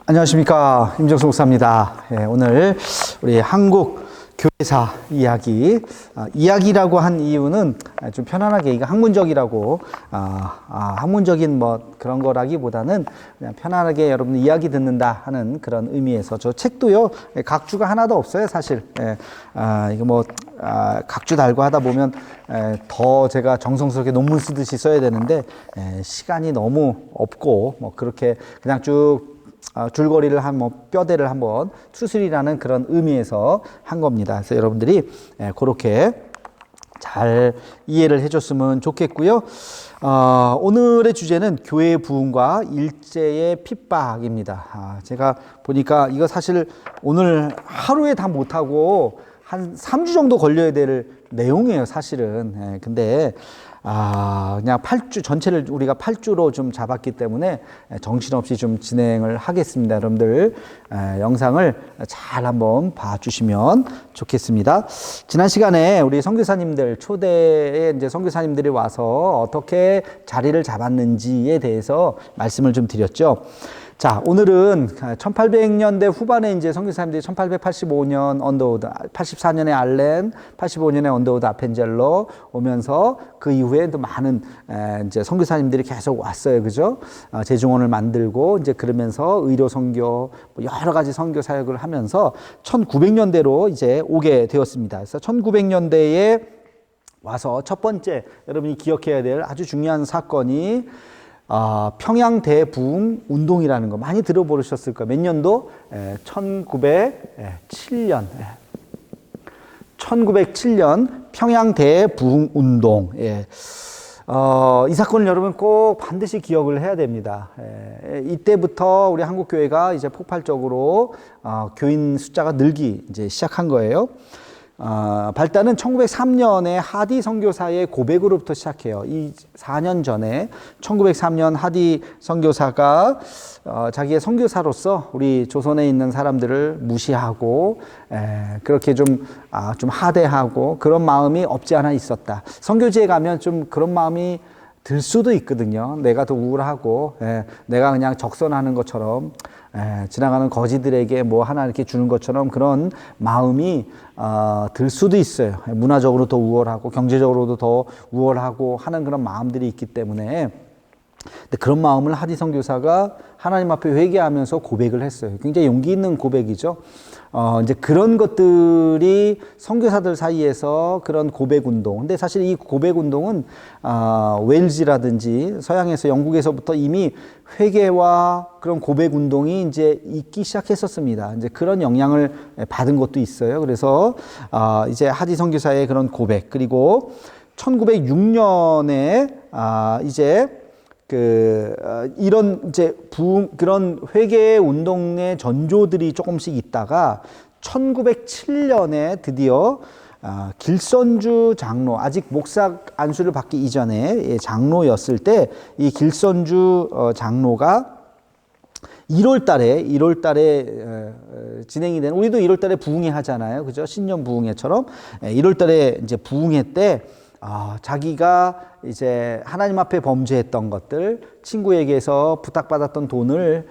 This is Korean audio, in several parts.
안녕하십니까, 임정수 목사입니다. 오늘 우리 한국 교회사 이야기, 이야기라고 한 이유는 좀 편안하게, 이거 학문적이라고, 학문적인 뭐 그런 거라기보다는 그냥 편안하게 여러분 이야기 듣는다 하는 그런 의미에서, 저 책도요, 각주가 하나도 없어요, 사실. 이거 뭐, 각주 달고 하다 보면 더 제가 정성스럽게 논문 쓰듯이 써야 되는데, 시간이 너무 없고, 뭐 그렇게 그냥 쭉 줄거리를 뼈대를 한번 추스리라는 그런 의미에서 한 겁니다. 그래서 여러분들이 그렇게 잘 이해를 해줬으면 좋겠고요. 오늘의 주제는 교회 부흥과 일제의 핍박입니다. 제가 보니까 이거 사실 오늘 하루에 다 못하고 한 3주 정도 걸려야 될 내용이에요, 사실은. 근데 그냥 8주, 전체를 우리가 8주로 좀 잡았기 때문에 정신없이 좀 진행을 하겠습니다. 여러분들, 영상을 잘 한번 봐주시면 좋겠습니다. 지난 시간에 우리 선교사님들, 초대에 이제 선교사님들이 와서 어떻게 자리를 잡았는지에 대해서 말씀을 좀 드렸죠. 자, 오늘은 1800년대 후반에 이제 선교사님들이 1885년 언더우드, 84년에 알렌, 85년에 언더우드 아펜젤러 오면서 그 이후에 또 많은 이제 선교사님들이 계속 왔어요. 그죠? 재중원을 만들고 이제 그러면서 의료 선교, 여러 가지 선교 사역을 하면서 1900년대로 이제 오게 되었습니다. 그래서 1900년대에 와서 첫 번째 여러분이 기억해야 될 아주 중요한 사건이 평양 대부흥 운동이라는 거 많이 들어보셨을 거예요. 몇 년도? 1907년. 1907년 평양 대부흥 운동. 이 사건을 여러분 꼭 반드시 기억을 해야 됩니다. 이때부터 우리 한국 교회가 이제 폭발적으로 교인 숫자가 늘기 이제 시작한 거예요. 발단은 1903년에 하디 선교사의 고백으로부터 시작해요. 이 4년 전에 1903년 하디 선교사가 자기의 선교사로서 우리 조선에 있는 사람들을 무시하고 그렇게 좀 하대하고 그런 마음이 없지 않아 있었다. 선교지에 가면 좀 그런 마음이 들 수도 있거든요. 내가 더 우울하고 내가 그냥 적선하는 것처럼 지나가는 거지들에게 뭐 하나 이렇게 주는 것처럼 그런 마음이 들 수도 있어요. 문화적으로 더 우월하고 경제적으로도 더 우월하고 하는 그런 마음들이 있기 때문에. 근데 그런 마음을 하디 선교사가 하나님 앞에 회개하면서 고백을 했어요. 굉장히 용기 있는 고백이죠. 이제 그런 것들이 선교사들 사이에서 그런 고백 운동. 근데 사실 이 고백 운동은 웨일즈라든지 서양에서 영국에서부터 이미 회개와 그런 고백 운동이 이제 있기 시작했었습니다. 이제 그런 영향을 받은 것도 있어요. 그래서 이제 하디 선교사의 그런 고백, 그리고 1906년에 이제 이런 이제 그런 회개 운동의 전조들이 조금씩 있다가 1907년에 드디어 길선주 장로, 아직 목사 안수를 받기 이전에 장로였을 때 이 길선주 장로가 1월 달에 진행이 된, 우리도 1월 달에 부흥회 하잖아요. 그죠? 신년 부흥회처럼 1월 달에 이제 부흥회 때 자기가 이제 하나님 앞에 범죄했던 것들, 친구에게서 부탁받았던 돈을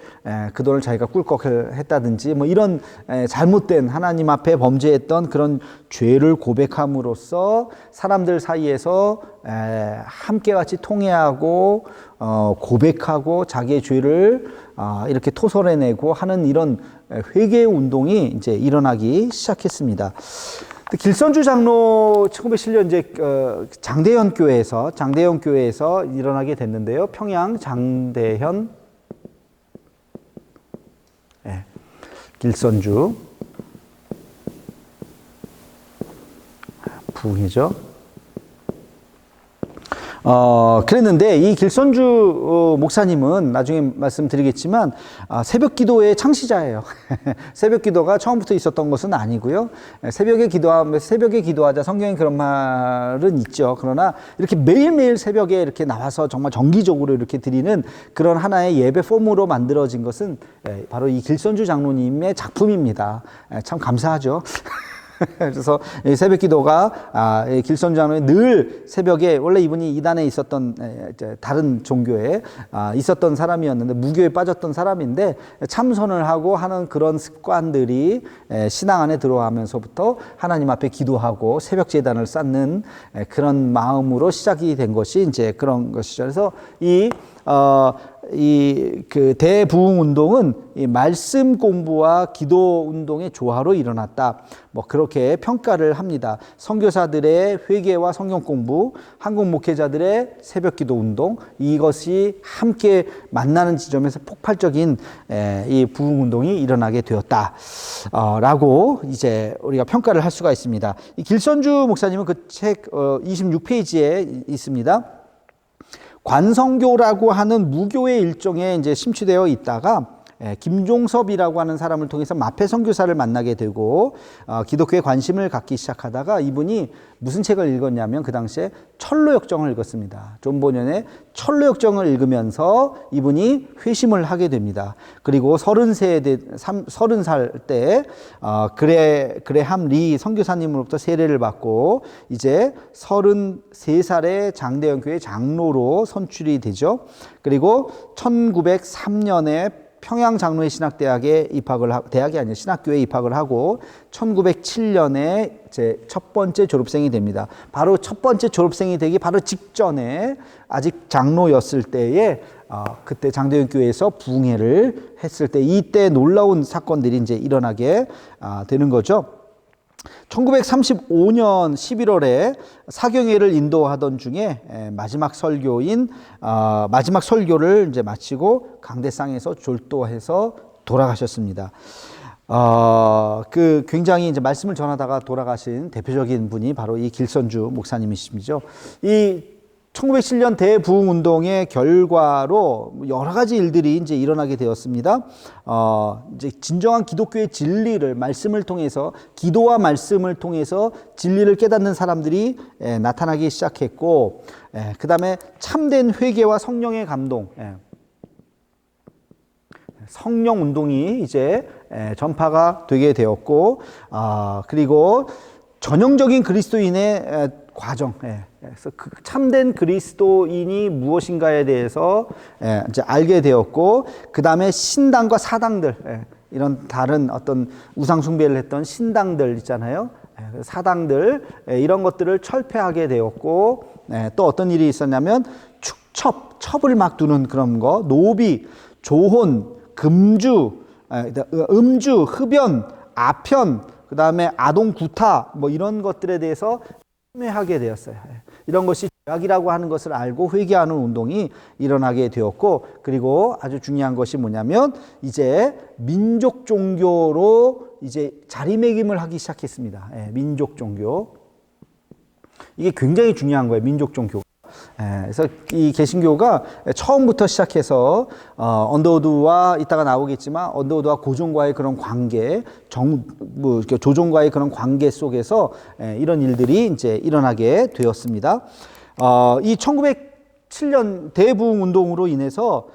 그 돈을 자기가 꿀꺽을 했다든지 뭐 이런 잘못된 하나님 앞에 범죄했던 그런 죄를 고백함으로써 사람들 사이에서 함께 같이 통회하고 고백하고 자기의 죄를 이렇게 토설해내고 하는 이런 회개 운동이 이제 일어나기 시작했습니다. 길선주 장로 1907년 이제 장대현 교회에서 일어나게 됐는데요. 평양 장대현 길선주 부흥이죠. 그랬는데 이 길선주 목사님은 나중에 말씀드리겠지만 새벽 기도의 창시자예요. 새벽 기도가 처음부터 있었던 것은 아니고요. 새벽에 기도하자, 성경에 그런 말은 있죠. 그러나 이렇게 매일매일 새벽에 이렇게 나와서 정말 정기적으로 이렇게 드리는 그런 하나의 예배 폼으로 만들어진 것은 바로 이 길선주 장로님의 작품입니다. 참 감사하죠. 그래서 이 새벽 기도가 길선주 장로는 늘 새벽에, 원래 이분이 이단에 있었던 다른 종교에 있었던 사람이었는데 무교에 빠졌던 사람인데 참선을 하고 하는 그런 습관들이 신앙 안에 들어가면서부터 하나님 앞에 기도하고 새벽 제단을 쌓는 그런 마음으로 시작이 된 것이 이제 그런 것이죠. 그래서 그 대부흥 운동은 이 말씀 공부와 기도 운동의 조화로 일어났다. 뭐 그렇게 평가를 합니다. 선교사들의 회개와 성경 공부, 한국 목회자들의 새벽 기도 운동, 이것이 함께 만나는 지점에서 폭발적인 이 부흥 운동이 일어나게 되었다. 라고 이제 우리가 평가를 할 수가 있습니다. 이 길선주 목사님은 그 책 26페이지에 있습니다. 관성교라고 하는 무교의 일종에 이제 심취되어 있다가 김종섭이라고 하는 사람을 통해서 마페 선교사를 만나게 되고 기독교에 관심을 갖기 시작하다가 이분이 무슨 책을 읽었냐면 그 당시에 철로역정을 읽었습니다. 존 보년의 철로역정을 읽으면서 이분이 회심을 하게 됩니다. 그리고 30살 때 그레함 리 선교사님으로부터 세례를 받고 이제 33살에 장대현 교회 장로로 선출이 되죠. 그리고 1903년에 평양 장로회 신학대학에 대학이 아니라 신학교에 입학을 하고 1907년에 제 첫 번째 졸업생이 됩니다. 바로 첫 번째 졸업생이 되기 바로 직전에 아직 장로였을 때에 그때 장대현 교회에서 부흥회를 했을 때 이때 놀라운 사건들이 이제 일어나게 되는 거죠. 1935년 11월에 사경회를 인도하던 중에 마지막 설교를 이제 마치고 강대상에서 졸도해서 돌아가셨습니다. 그 굉장히 이제 말씀을 전하다가 돌아가신 대표적인 분이 바로 이 길선주 목사님이시죠. 이 1907년 대부흥 운동의 결과로 여러 가지 일들이 이제 일어나게 되었습니다. 이제 진정한 기독교의 진리를 말씀을 통해서, 기도와 말씀을 통해서 진리를 깨닫는 사람들이 나타나기 시작했고, 그 다음에 참된 회개와 성령의 감동, 성령 운동이 이제 전파가 되게 되었고, 그리고 전형적인 그리스도인의 과정, 그래서 그 참된 그리스도인이 무엇인가에 대해서 이제 알게 되었고, 그 다음에 신당과 사당들, 이런 다른 어떤 우상 숭배를 했던 신당들 있잖아요. 사당들, 이런 것들을 철폐하게 되었고, 또 어떤 일이 있었냐면 첩을 막 두는 그런 거, 노비, 조혼, 금주, 음주, 흡연, 아편, 그 다음에 아동 구타, 뭐 이런 것들에 대해서 하게 되었어요. 이런 것이 죄악이라고 하는 것을 알고 회개하는 운동이 일어나게 되었고, 그리고 아주 중요한 것이 뭐냐면 이제 민족 종교로 이제 자리매김을 하기 시작했습니다. 민족 종교. 이게 굉장히 중요한 거예요. 민족 종교. 그래서 이 개신교가 처음부터 시작해서 언더우드와 이따가 나오겠지만 언더우드와 고종과의 그런 관계, 조종과의 그런 관계 속에서 이런 일들이 이제 일어나게 되었습니다. 이 1907년 대부흥 운동으로 인해서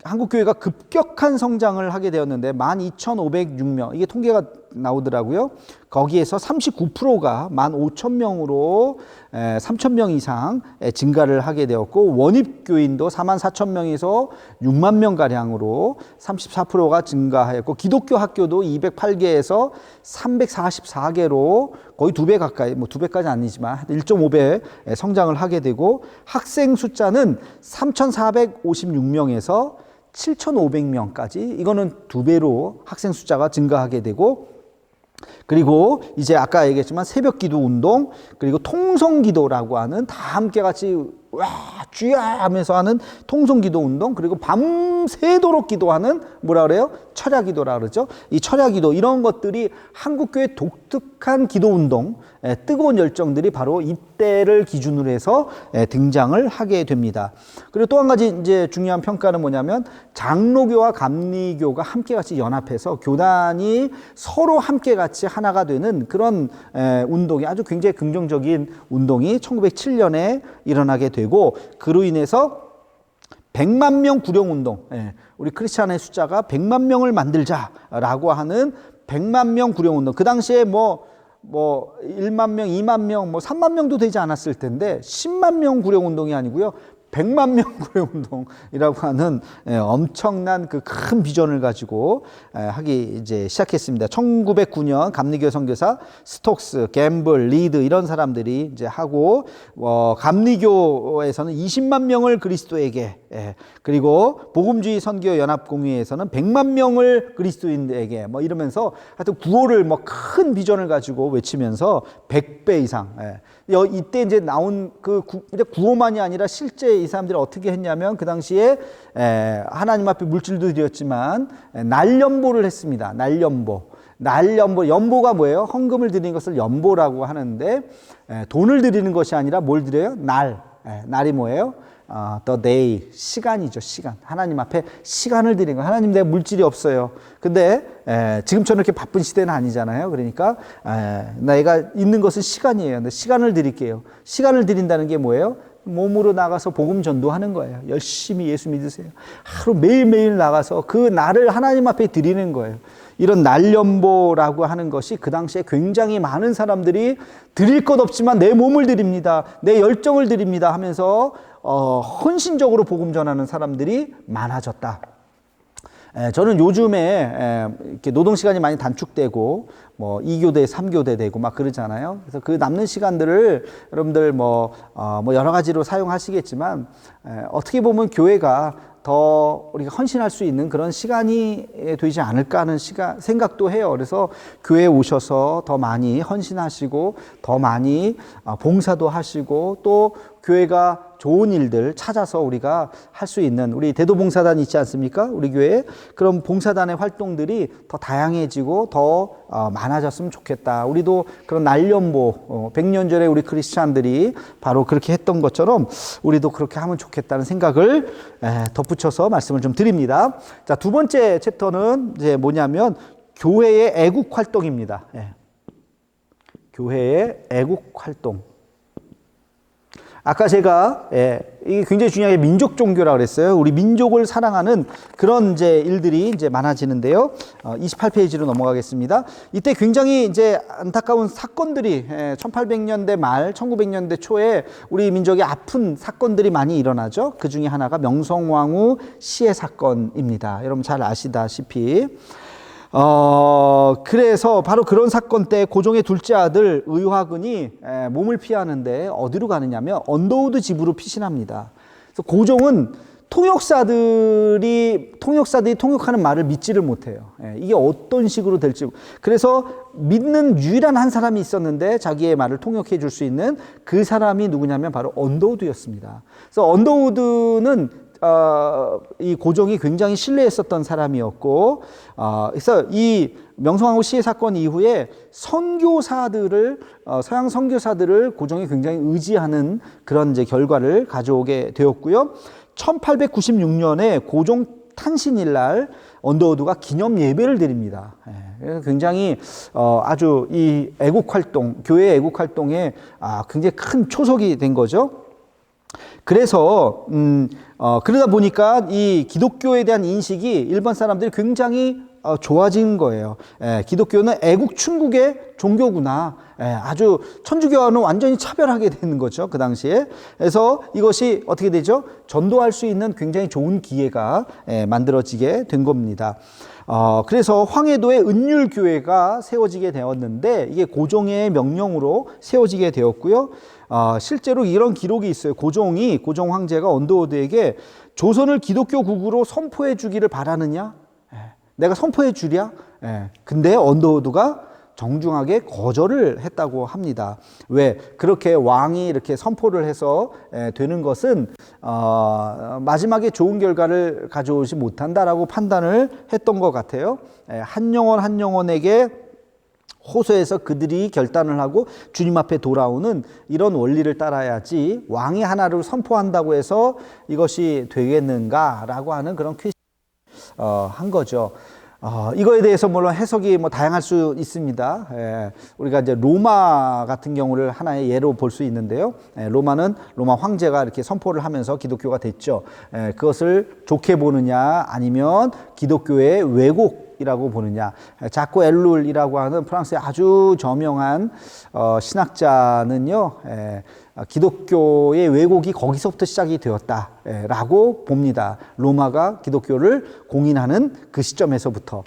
한국교회가 급격한 성장을 하게 되었는데 12,506명, 이게 통계가 나오더라고요. 거기에서 39%가 15,000명으로 3,000명 이상 증가를 하게 되었고, 원입교인도 44,000명에서 6만 명가량으로 34%가 증가하였고, 기독교 학교도 208개에서 344개로 거의 2배 가까이, 뭐 2배까지는 아니지만 1.5배 성장을 하게 되고, 학생 숫자는 3,456명에서 7,500명까지, 이거는 2배로 학생 숫자가 증가하게 되고, 그리고 이제 아까 얘기했지만 새벽 기도 운동, 그리고 통성 기도라고 하는, 다 함께 같이 와 주야 하면서 하는 통성 기도 운동, 그리고 밤새도록 기도하는 뭐라 그래요? 철야 기도라 그러죠. 이 철야 기도, 이런 것들이 한국교회 독특한 기도 운동, 뜨거운 열정들이 바로 이때를 기준으로 해서 등장을 하게 됩니다. 그리고 또 한 가지 이제 중요한 평가는 뭐냐면 장로교와 감리교가 함께 같이 연합해서 교단이 서로 함께 같이 하나가 되는 그런 운동이, 아주 굉장히 긍정적인 운동이 1907년에 일어나게 되고, 그로 인해서 100만 명 구령 운동, 우리 크리스찬의 숫자가 100만 명을 만들자라고 하는 100만 명 구령 운동. 그 당시에 뭐 뭐 1만 명, 2만 명, 뭐 3만 명도 되지 않았을 텐데 10만 명 구령운동이 아니고요. 100만 명 구령운동이라고 하는 엄청난 그 큰 비전을 가지고 하기 이제 시작했습니다. 1909년 감리교 선교사 스톡스, gemble, 리드 이런 사람들이 이제 하고 감리교에서는 20만 명을 그리스도에게 그리고 복음주의 선교 연합 공의회에서는 100만 명을 그리스도인에게 뭐 이러면서 하여튼 구호를 뭐 큰 비전을 가지고 외치면서 100배 이상 이때 이제 나온 그 구호만이 아니라 실제 이 사람들이 어떻게 했냐면 그 당시에 하나님 앞에 물질도 드렸지만 날연보를 했습니다. 날연보. 연보가 뭐예요? 헌금을 드리는 것을 연보라고 하는데 돈을 드리는 것이 아니라 뭘 드려요? 날이 뭐예요? the day, 시간이죠. 시간. 하나님 앞에 시간을 드리는 거. 하나님, 내가 물질이 없어요. 근데 지금처럼 이렇게 바쁜 시대는 아니잖아요. 그러니까 내가 있는 것은 시간이에요. 근데 시간을 드릴게요. 시간을 드린다는 게 뭐예요? 몸으로 나가서 복음 전도하는 거예요. 열심히 예수 믿으세요. 하루 매일매일 나가서 그 날을 하나님 앞에 드리는 거예요. 이런 날연보라고 하는 것이 그 당시에 굉장히 많은 사람들이 드릴 것 없지만 내 몸을 드립니다. 내 열정을 드립니다 하면서 헌신적으로 복음 전하는 사람들이 많아졌다. 저는 요즘에 이렇게 노동 시간이 많이 단축되고 뭐 2교대, 3교대 되고 막 그러잖아요. 그래서 그 남는 시간들을 여러분들 뭐 여러 가지로 사용하시겠지만 어떻게 보면 교회가 더 우리가 헌신할 수 있는 그런 시간이 되지 않을까 하는 생각도 해요. 그래서 교회에 오셔서 더 많이 헌신하시고 더 많이 봉사도 하시고 또 교회가 좋은 일들 찾아서 우리가 할 수 있는 우리 대도봉사단 있지 않습니까? 우리 교회에 그런 봉사단의 활동들이 더 다양해지고 더 많아졌으면 좋겠다. 우리도 그런 날연보 100년 전에 우리 크리스찬들이 바로 그렇게 했던 것처럼 우리도 그렇게 하면 좋겠다는 생각을 덧붙여서 말씀을 좀 드립니다. 자, 두 번째 챕터는 이제 뭐냐면 교회의 애국 활동입니다. 교회의 애국 활동. 아까 제가 이게 굉장히 중요하게 민족 종교라고 그랬어요. 우리 민족을 사랑하는 그런 이제 일들이 이제 많아지는데요. 28페이지로 넘어가겠습니다. 이때 굉장히 이제 안타까운 사건들이 1800년대 말, 1900년대 초에 우리 민족의 아픈 사건들이 많이 일어나죠. 그 중에 하나가 명성황후 시해 사건입니다. 여러분 잘 아시다시피. 그래서 바로 그런 사건 때 고종의 둘째 아들 의화근이 몸을 피하는데 어디로 가느냐면 언더우드 집으로 피신합니다. 그래서 고종은 통역사들이 통역하는 말을 믿지를 못해요. 이게 어떤 식으로 될지. 그래서 믿는 유일한 한 사람이 있었는데 자기의 말을 통역해 줄 수 있는 그 사람이 누구냐면 바로 언더우드였습니다. 그래서 언더우드는 이 고종이 굉장히 신뢰했었던 사람이었고, 그래서 이 명성황후 시해 사건 이후에 선교사들을 서양 선교사들을 고종이 굉장히 의지하는 그런 이제 결과를 가져오게 되었고요. 1896년에 고종 탄신일날 언더우드가 기념 예배를 드립니다. 굉장히 아주 이 애국 활동, 교회 애국 활동에 굉장히 큰 초석이 된 거죠. 그래서 그러다 보니까 이 기독교에 대한 인식이 일반 사람들이 굉장히 좋아진 거예요. 기독교는 애국 충국의 종교구나. 아주 천주교와는 완전히 차별하게 되는 거죠. 그 당시에. 그래서 이것이 어떻게 되죠? 전도할 수 있는 굉장히 좋은 기회가 만들어지게 된 겁니다. 그래서 황해도에 은율교회가 세워지게 되었는데 이게 고종의 명령으로 세워지게 되었고요. 실제로 이런 기록이 있어요. 고종 황제가 언더우드에게 조선을 기독교 국으로 선포해 주기를 바라느냐? 내가 선포해 주랴? 근데 언더우드가 정중하게 거절을 했다고 합니다. 왜? 그렇게 왕이 이렇게 선포를 해서 되는 것은 마지막에 좋은 결과를 가져오지 못한다라고 판단을 했던 것 같아요. 한 영혼에게 호소해서 그들이 결단을 하고 주님 앞에 돌아오는 이런 원리를 따라야지 왕이 하나를 선포한다고 해서 이것이 되겠는가라고 하는 그런 퀘스천을 한 거죠. 이거에 대해서 물론 해석이 다양할 수 있습니다. 우리가 이제 로마 같은 경우를 하나의 예로 볼 수 있는데요. 로마 황제가 이렇게 선포를 하면서 기독교가 됐죠. 그것을 좋게 보느냐 아니면 기독교의 왜곡 기독교이라고 보느냐. 자코 엘룰이라고 하는 프랑스의 아주 저명한 신학자는요, 기독교의 왜곡이 거기서부터 시작이 되었다라고 봅니다. 로마가 기독교를 공인하는 그 시점에서부터.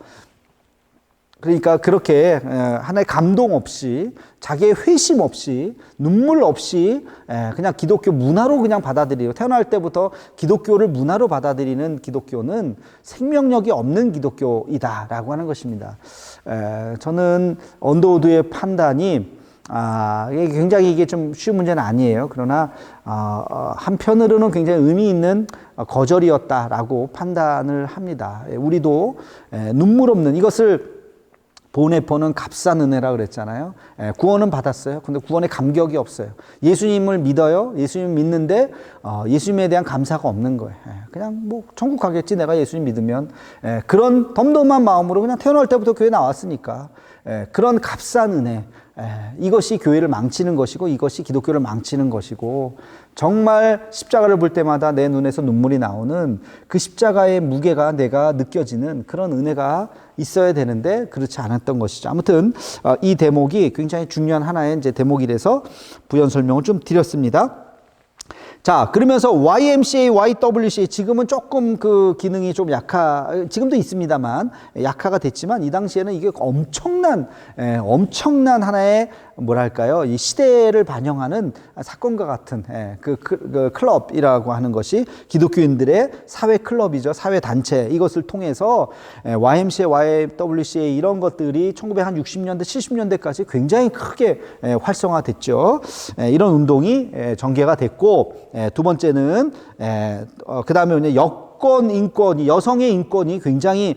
그러니까 그렇게 하나의 감동 없이, 자기의 회심 없이, 눈물 없이 그냥 기독교 문화로 그냥 받아들이고, 태어날 때부터 기독교를 문화로 받아들이는 기독교는 생명력이 없는 기독교이다라고 하는 것입니다. 저는 언더우드의 판단이 이게 굉장히 이게 좀 쉬운 문제는 아니에요. 그러나 한편으로는 굉장히 의미 있는 거절이었다라고 판단을 합니다. 우리도 눈물 없는 이것을 보네포는 값싼 은혜라 그랬잖아요. 구원은 받았어요. 근데 구원에 감격이 없어요. 예수님을 믿어요. 예수님 믿는데 예수님에 대한 감사가 없는 거예요. 그냥 뭐 천국 가겠지 내가 예수님 믿으면. 그런 덤덤한 마음으로 그냥 태어날 때부터 교회 나왔으니까. 그런 값싼 은혜, 이것이 교회를 망치는 것이고 이것이 기독교를 망치는 것이고, 정말 십자가를 볼 때마다 내 눈에서 눈물이 나오는 그 십자가의 무게가 내가 느껴지는 그런 은혜가 있어야 되는데 그렇지 않았던 것이죠. 아무튼 이 대목이 굉장히 중요한 하나의 이제 대목이라서 부연 설명을 좀 드렸습니다. 자, 그러면서 YMCA, YWCA, 지금은 조금 그 기능이 좀 지금도 있습니다만 약화가 됐지만, 이 당시에는 이게 엄청난 하나의 뭐랄까요, 이 시대를 반영하는 사건과 같은 그 클럽이라고 하는 것이 기독교인들의 사회 클럽이죠. 사회 단체. 이것을 통해서 YMCA, YWCA 이런 것들이 1960년대, 70년대까지 굉장히 크게 활성화됐죠. 이런 운동이 전개가 됐고, 두 번째는 그 다음에 여권 인권이, 여성의 인권이 굉장히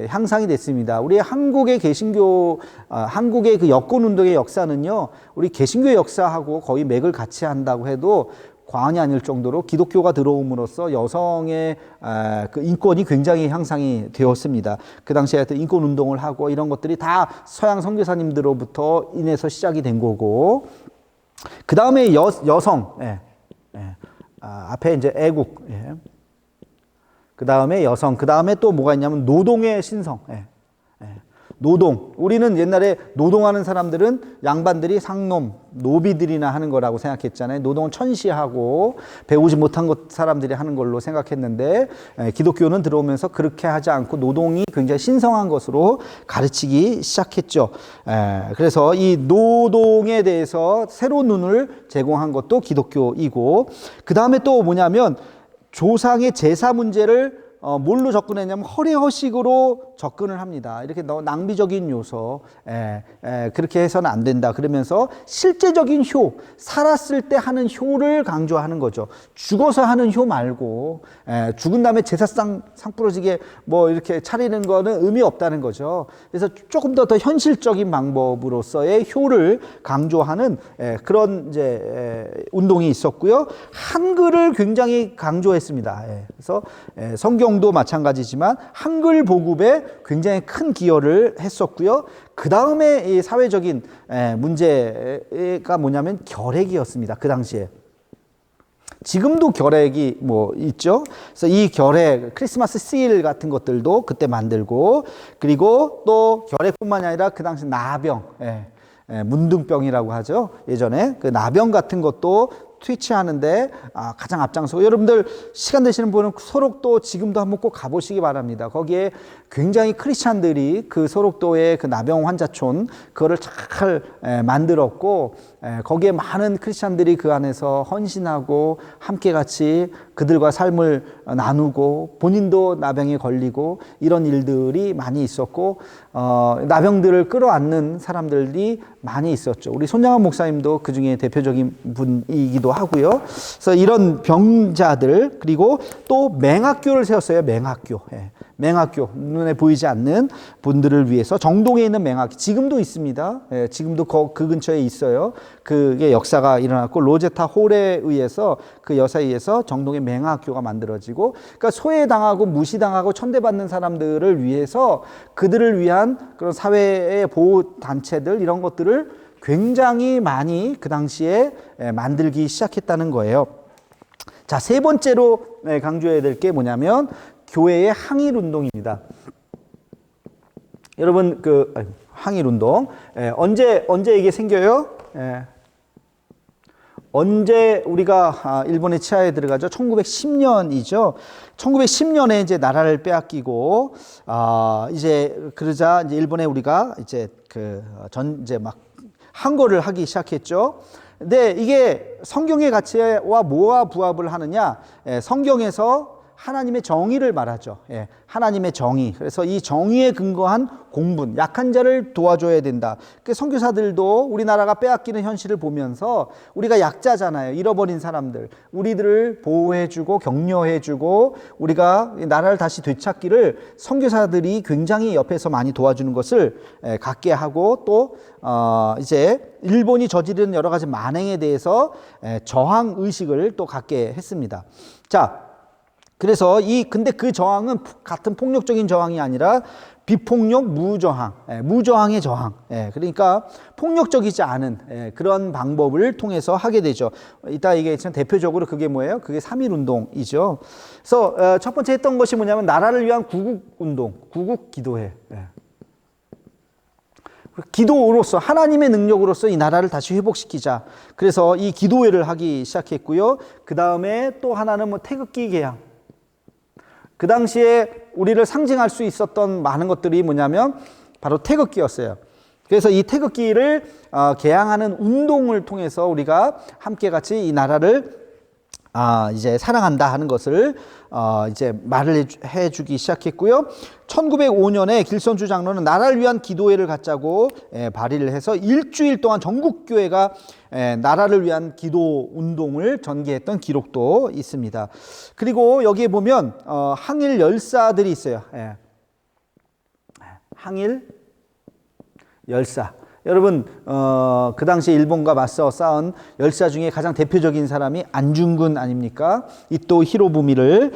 향상이 됐습니다. 우리 한국의 개신교, 한국의 그 여권 운동의 역사는요, 우리 개신교 역사하고 거의 맥을 같이 한다고 해도 과언이 아닐 정도로 기독교가 들어옴으로써 여성의 그 인권이 굉장히 향상이 되었습니다. 그 당시에 하여튼 인권 운동을 하고 이런 것들이 다 서양 선교사님들로부터 인해서 시작이 된 거고, 그 다음에 여성, 앞에 이제 애국, 그 다음에 여성, 그 다음에 또 뭐가 있냐면 노동의 신성. 노동. 우리는 옛날에 노동하는 사람들은 양반들이 상놈, 노비들이나 하는 거라고 생각했잖아요. 노동은 천시하고 배우지 못한 사람들이 하는 걸로 생각했는데, 기독교는 들어오면서 그렇게 하지 않고 노동이 굉장히 신성한 것으로 가르치기 시작했죠. 그래서 이 노동에 대해서 새로운 눈을 제공한 것도 기독교이고, 그 다음에 또 뭐냐면 조상의 제사 문제를 뭘로 접근했냐면 허례허식으로 접근을 합니다. 이렇게 너무 낭비적인 요소, 그렇게 해서는 안 된다. 그러면서 실제적인 효, 살았을 때 하는 효를 강조하는 거죠. 죽어서 하는 효 말고, 죽은 다음에 제사상 상 부러지게 뭐 이렇게 차리는 거는 의미 없다는 거죠. 그래서 조금 더 현실적인 방법으로서의 효를 강조하는 그런 이제 운동이 있었고요. 한글을 굉장히 강조했습니다. 그래서 성경도 마찬가지지만 한글 보급에 굉장히 큰 기여를 했었고요. 그 다음에 이 사회적인 문제가 뭐냐면 결핵이었습니다. 그 당시에. 지금도 결핵이 뭐 있죠. 그래서 이 결핵, 크리스마스 시일 같은 것들도 그때 만들고, 그리고 또 결핵뿐만이 아니라 그 당시 나병, 문둥병이라고 하죠. 예전에 그 나병 같은 것도 퇴치하는데 가장 앞장서고, 여러분들 시간 되시는 분은 소록도 지금도 한번 꼭 가보시기 바랍니다. 거기에 굉장히 크리스찬들이 그 소록도의 그 나병 환자촌 그거를 잘 만들었고, 거기에 많은 크리스찬들이 그 안에서 헌신하고 함께 같이 그들과 삶을 나누고, 본인도 나병에 걸리고 이런 일들이 많이 있었고, 나병들을 끌어안는 사람들이 많이 있었죠. 우리 손장환 목사님도 그 중에 대표적인 분이기도 하고요. 그래서 이런 병자들, 그리고 또 맹학교를 세웠어요. 맹학교. 맹학교, 눈에 보이지 않는 분들을 위해서 정동에 있는 맹학교, 지금도 있습니다. 지금도 그 근처에 있어요. 그게 역사가 일어났고, 로제타 홀에 의해서, 그 여사에 의해서 정동에 맹학교가 만들어지고, 그러니까 소외당하고 무시당하고 천대받는 사람들을 위해서 그들을 위한 그런 사회의 보호 단체들, 이런 것들을 굉장히 많이 그 당시에 만들기 시작했다는 거예요. 자, 세 번째로 강조해야 될 게 뭐냐면 교회의 항일 운동입니다. 여러분 항일 운동 언제 이게 생겨요? 언제 우리가 일본의 치하에 들어가죠? 1910년이죠. 1910년에 이제 나라를 빼앗기고 이제 그러자 이제 일본에 우리가 이제 이제 막 항거를 하기 시작했죠. 근데 이게 성경의 가치와 뭐와 부합을 하느냐? 성경에서 하나님의 정의를 말하죠. 하나님의 정의. 그래서 이 정의에 근거한 공분, 약한 자를 도와줘야 된다. 그 선교사들도 우리나라가 빼앗기는 현실을 보면서 우리가 약자잖아요. 잃어버린 사람들. 우리들을 보호해주고 격려해주고 우리가 나라를 다시 되찾기를 선교사들이 굉장히 옆에서 많이 도와주는 것을 갖게 하고 또 이제 일본이 저지른 여러 가지 만행에 대해서 저항 의식을 또 갖게 했습니다. 자, 그래서 근데 그 저항은 같은 폭력적인 저항이 아니라 비폭력 무저항, 무저항의 저항. 그러니까 폭력적이지 않은 그런 방법을 통해서 하게 되죠. 이따 이게 참 대표적으로 그게 뭐예요? 그게 3.1 운동이죠. 그래서 첫 번째 했던 것이 뭐냐면 나라를 위한 구국 운동, 구국 기도회. 기도로서 하나님의 능력으로서 이 나라를 다시 회복시키자. 그래서 이 기도회를 하기 시작했고요. 그 다음에 또 하나는 뭐 태극기 개양. 그 당시에 우리를 상징할 수 있었던 많은 것들이 뭐냐면 바로 태극기였어요. 그래서 이 태극기를 개양하는 운동을 통해서 우리가 함께 같이 이 나라를 이제 사랑한다 하는 것을 이제 말을 해주기 시작했고요. 1905년에 길선주 장로는 나라를 위한 기도회를 갖자고 발의를 해서 일주일 동안 전국 교회가 나라를 위한 기도 운동을 전개했던 기록도 있습니다. 그리고 여기에 보면 항일 열사들이 있어요. 항일 열사. 여러분 그 당시 일본과 맞서 싸운 열사 중에 가장 대표적인 사람이 안중근 아닙니까? 이토 히로부미를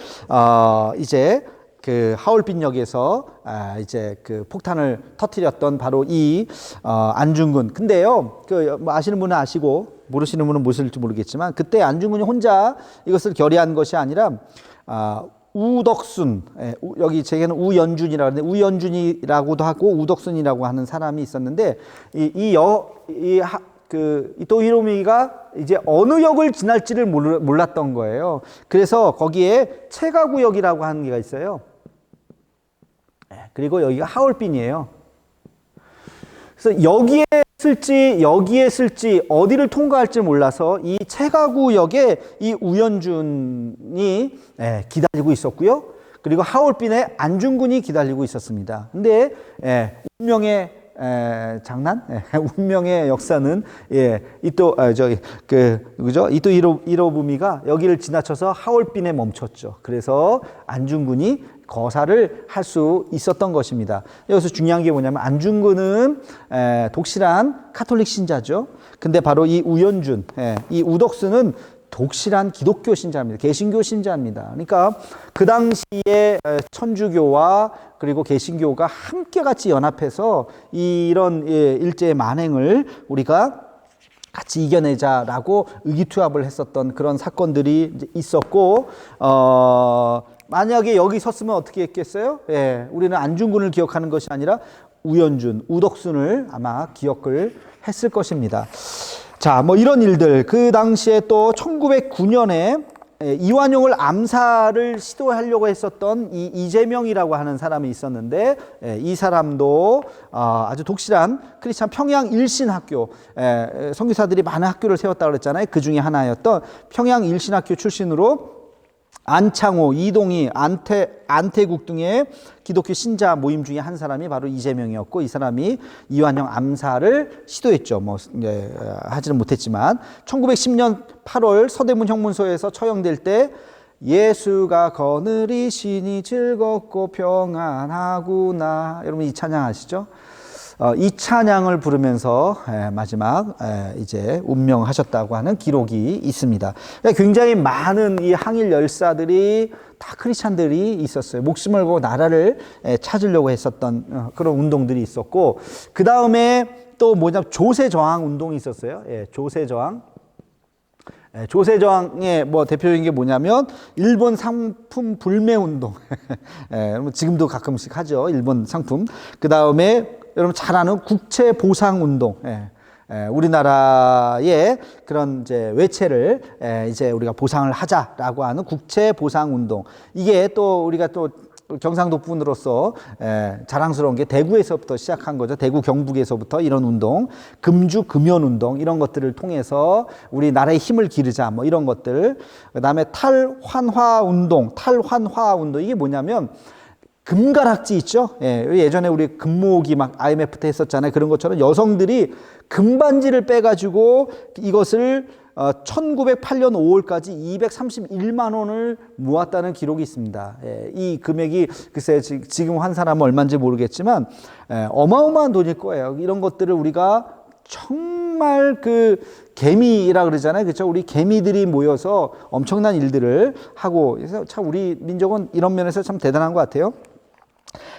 이제 그 하얼빈역에서 이제 그 폭탄을 터뜨렸던 바로 이 안중근. 근데요, 뭐 아시는 분은 아시고 모르시는 분은 모르실지 모르겠지만 그때 안중근이 혼자 이것을 결의한 것이 아니라 우덕순, 여기 제게는 우연준이라고 하는데 우연준이라고도 하고 우덕순이라고 하는 사람이 있었는데 이토 히로부미가 이제 어느 역을 지날지를 몰랐던 거예요. 그래서 거기에 체가구역이라고 하는 게가 있어요. 그리고 여기가 하얼빈이에요. 그래서 여기에 쓸지 어디를 통과할지 몰라서 이 체가구역에 이 우연준이 기다리고 있었고요. 그리고 하얼빈에 안중근이 기다리고 있었습니다. 근데 운명의 장난? 운명의 역사는 이토 히로부미가 여기를 지나쳐서 하얼빈에 멈췄죠. 그래서 안중근이 거사를 할 수 있었던 것입니다. 여기서 중요한 게 뭐냐면 안중근은 독실한 카톨릭 신자죠. 근데 바로 이 우연준, 이 우덕수는 독실한 기독교 신자입니다. 개신교 신자입니다. 그러니까 그 당시에 천주교와 그리고 개신교가 함께 같이 연합해서 이런 일제의 만행을 우리가 같이 이겨내자라고 의기투합을 했었던 그런 사건들이 있었고, 만약에 여기 섰으면 어떻게 했겠어요? 우리는 안중근을 기억하는 것이 아니라 우연준, 우덕순을 아마 기억을 했을 것입니다. 자, 뭐 이런 일들. 그 당시에 또 1909년에 이완용을 암살을 시도하려고 했었던 이 이재명이라고 하는 사람이 있었는데, 이 사람도 아주 독실한 크리스찬 평양 일신학교, 선교사들이 많은 학교를 세웠다고 그랬잖아요. 그 중에 하나였던 평양 일신학교 출신으로 안창호, 이동희, 안태국 등의 기독교 신자 모임 중에 한 사람이 바로 이재명이었고, 이 사람이 이완용 암살을 시도했죠. 하지는 못했지만 1910년 8월 서대문 형문소에서 처형될 때 예수가 거느리시니 즐겁고 평안하구나. 여러분 이 찬양 아시죠? 이 찬양을 부르면서 마지막 이제 운명하셨다고 하는 기록이 있습니다. 굉장히 많은 이 항일 열사들이 다 크리스찬들이 있었어요. 목숨을 걸고 나라를 찾으려고 했었던 그런 운동들이 있었고, 그 다음에 또 뭐냐, 조세 저항 운동이 있었어요. 조세 저항. 조세저항의 뭐 대표적인 게 뭐냐면 일본 상품 불매 운동. 지금도 가끔씩 하죠. 일본 상품. 그 다음에 여러분 잘 아는 국채 보상 운동. 우리나라의 그런 이제 외채를 이제 우리가 보상을 하자라고 하는 국채 보상 운동. 이게 또 우리가 또 경상도 분으로서 자랑스러운 게 대구에서부터 시작한 거죠. 대구 경북에서부터 이런 운동, 금주 금연 운동 이런 것들을 통해서 우리나라의 힘을 기르자 뭐 이런 것들. 그다음에 탈환화 운동, 이게 뭐냐면 금가락지 있죠. 예전에 우리 금모으기 막 IMF 때 했었잖아요. 그런 것처럼 여성들이 금반지를 빼가지고 이것을 1908년 5월까지 231만 원을 모았다는 기록이 있습니다. 이 금액이 글쎄 지금 한 사람은 얼마인지 모르겠지만 어마어마한 돈일 거예요. 이런 것들을 우리가 정말 그 개미라 그러잖아요. 그렇죠? 우리 개미들이 모여서 엄청난 일들을 하고 그래서 참 우리 민족은 이런 면에서 참 대단한 것 같아요.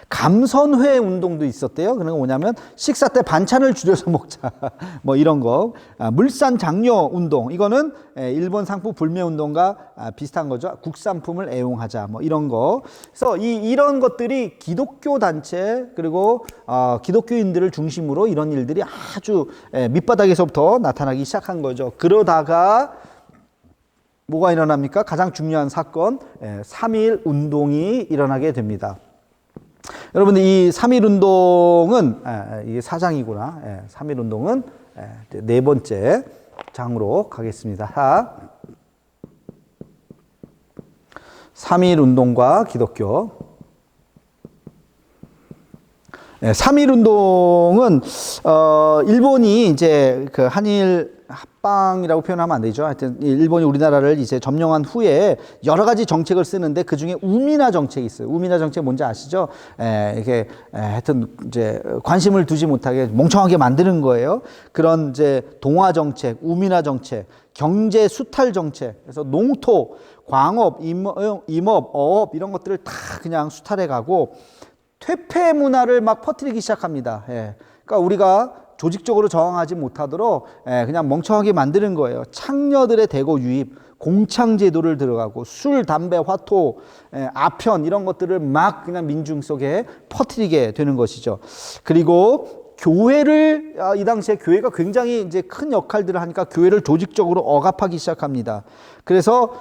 감선회 운동도 있었대요. 그런 거 뭐냐면 식사 때 반찬을 줄여서 먹자. 뭐 이런 거. 물산 장려 운동. 이거는 일본 상품 불매 운동과 비슷한 거죠. 국산품을 애용하자. 뭐 이런 거. 그래서 이런 것들이 기독교 단체 그리고 기독교인들을 중심으로 이런 일들이 아주 밑바닥에서부터 나타나기 시작한 거죠. 그러다가 뭐가 일어납니까? 가장 중요한 사건 3.1 운동이 일어나게 됩니다. 여러분들 이 3.1 운동은 이게 4장이구나. 3.1 운동은 네 번째 장으로 가겠습니다. 3.1 운동과 기독교. 3.1 운동은 일본이 이제 그 한일 합방이라고 표현하면 안 되죠. 하여튼 일본이 우리나라를 이제 점령한 후에 여러 가지 정책을 쓰는데 그 중에 우미나 정책이 있어요. 우미나 정책 뭔지 아시죠? 이게 하여튼 이제 관심을 두지 못하게 멍청하게 만드는 거예요. 그런 이제 동화 정책, 우미나 정책, 경제 수탈 정책. 그래서 농토, 광업, 임업, 어업 이런 것들을 다 그냥 수탈해 가고 퇴폐 문화를 막 퍼뜨리기 시작합니다. 그러니까 우리가 조직적으로 저항하지 못하도록 그냥 멍청하게 만드는 거예요. 창녀들의 대거 유입, 공창제도를 들어가고 술, 담배, 화토, 아편 이런 것들을 막 그냥 민중 속에 퍼뜨리게 되는 것이죠. 그리고 교회를 이 당시에 교회가 굉장히 이제 큰 역할들을 하니까 교회를 조직적으로 억압하기 시작합니다. 그래서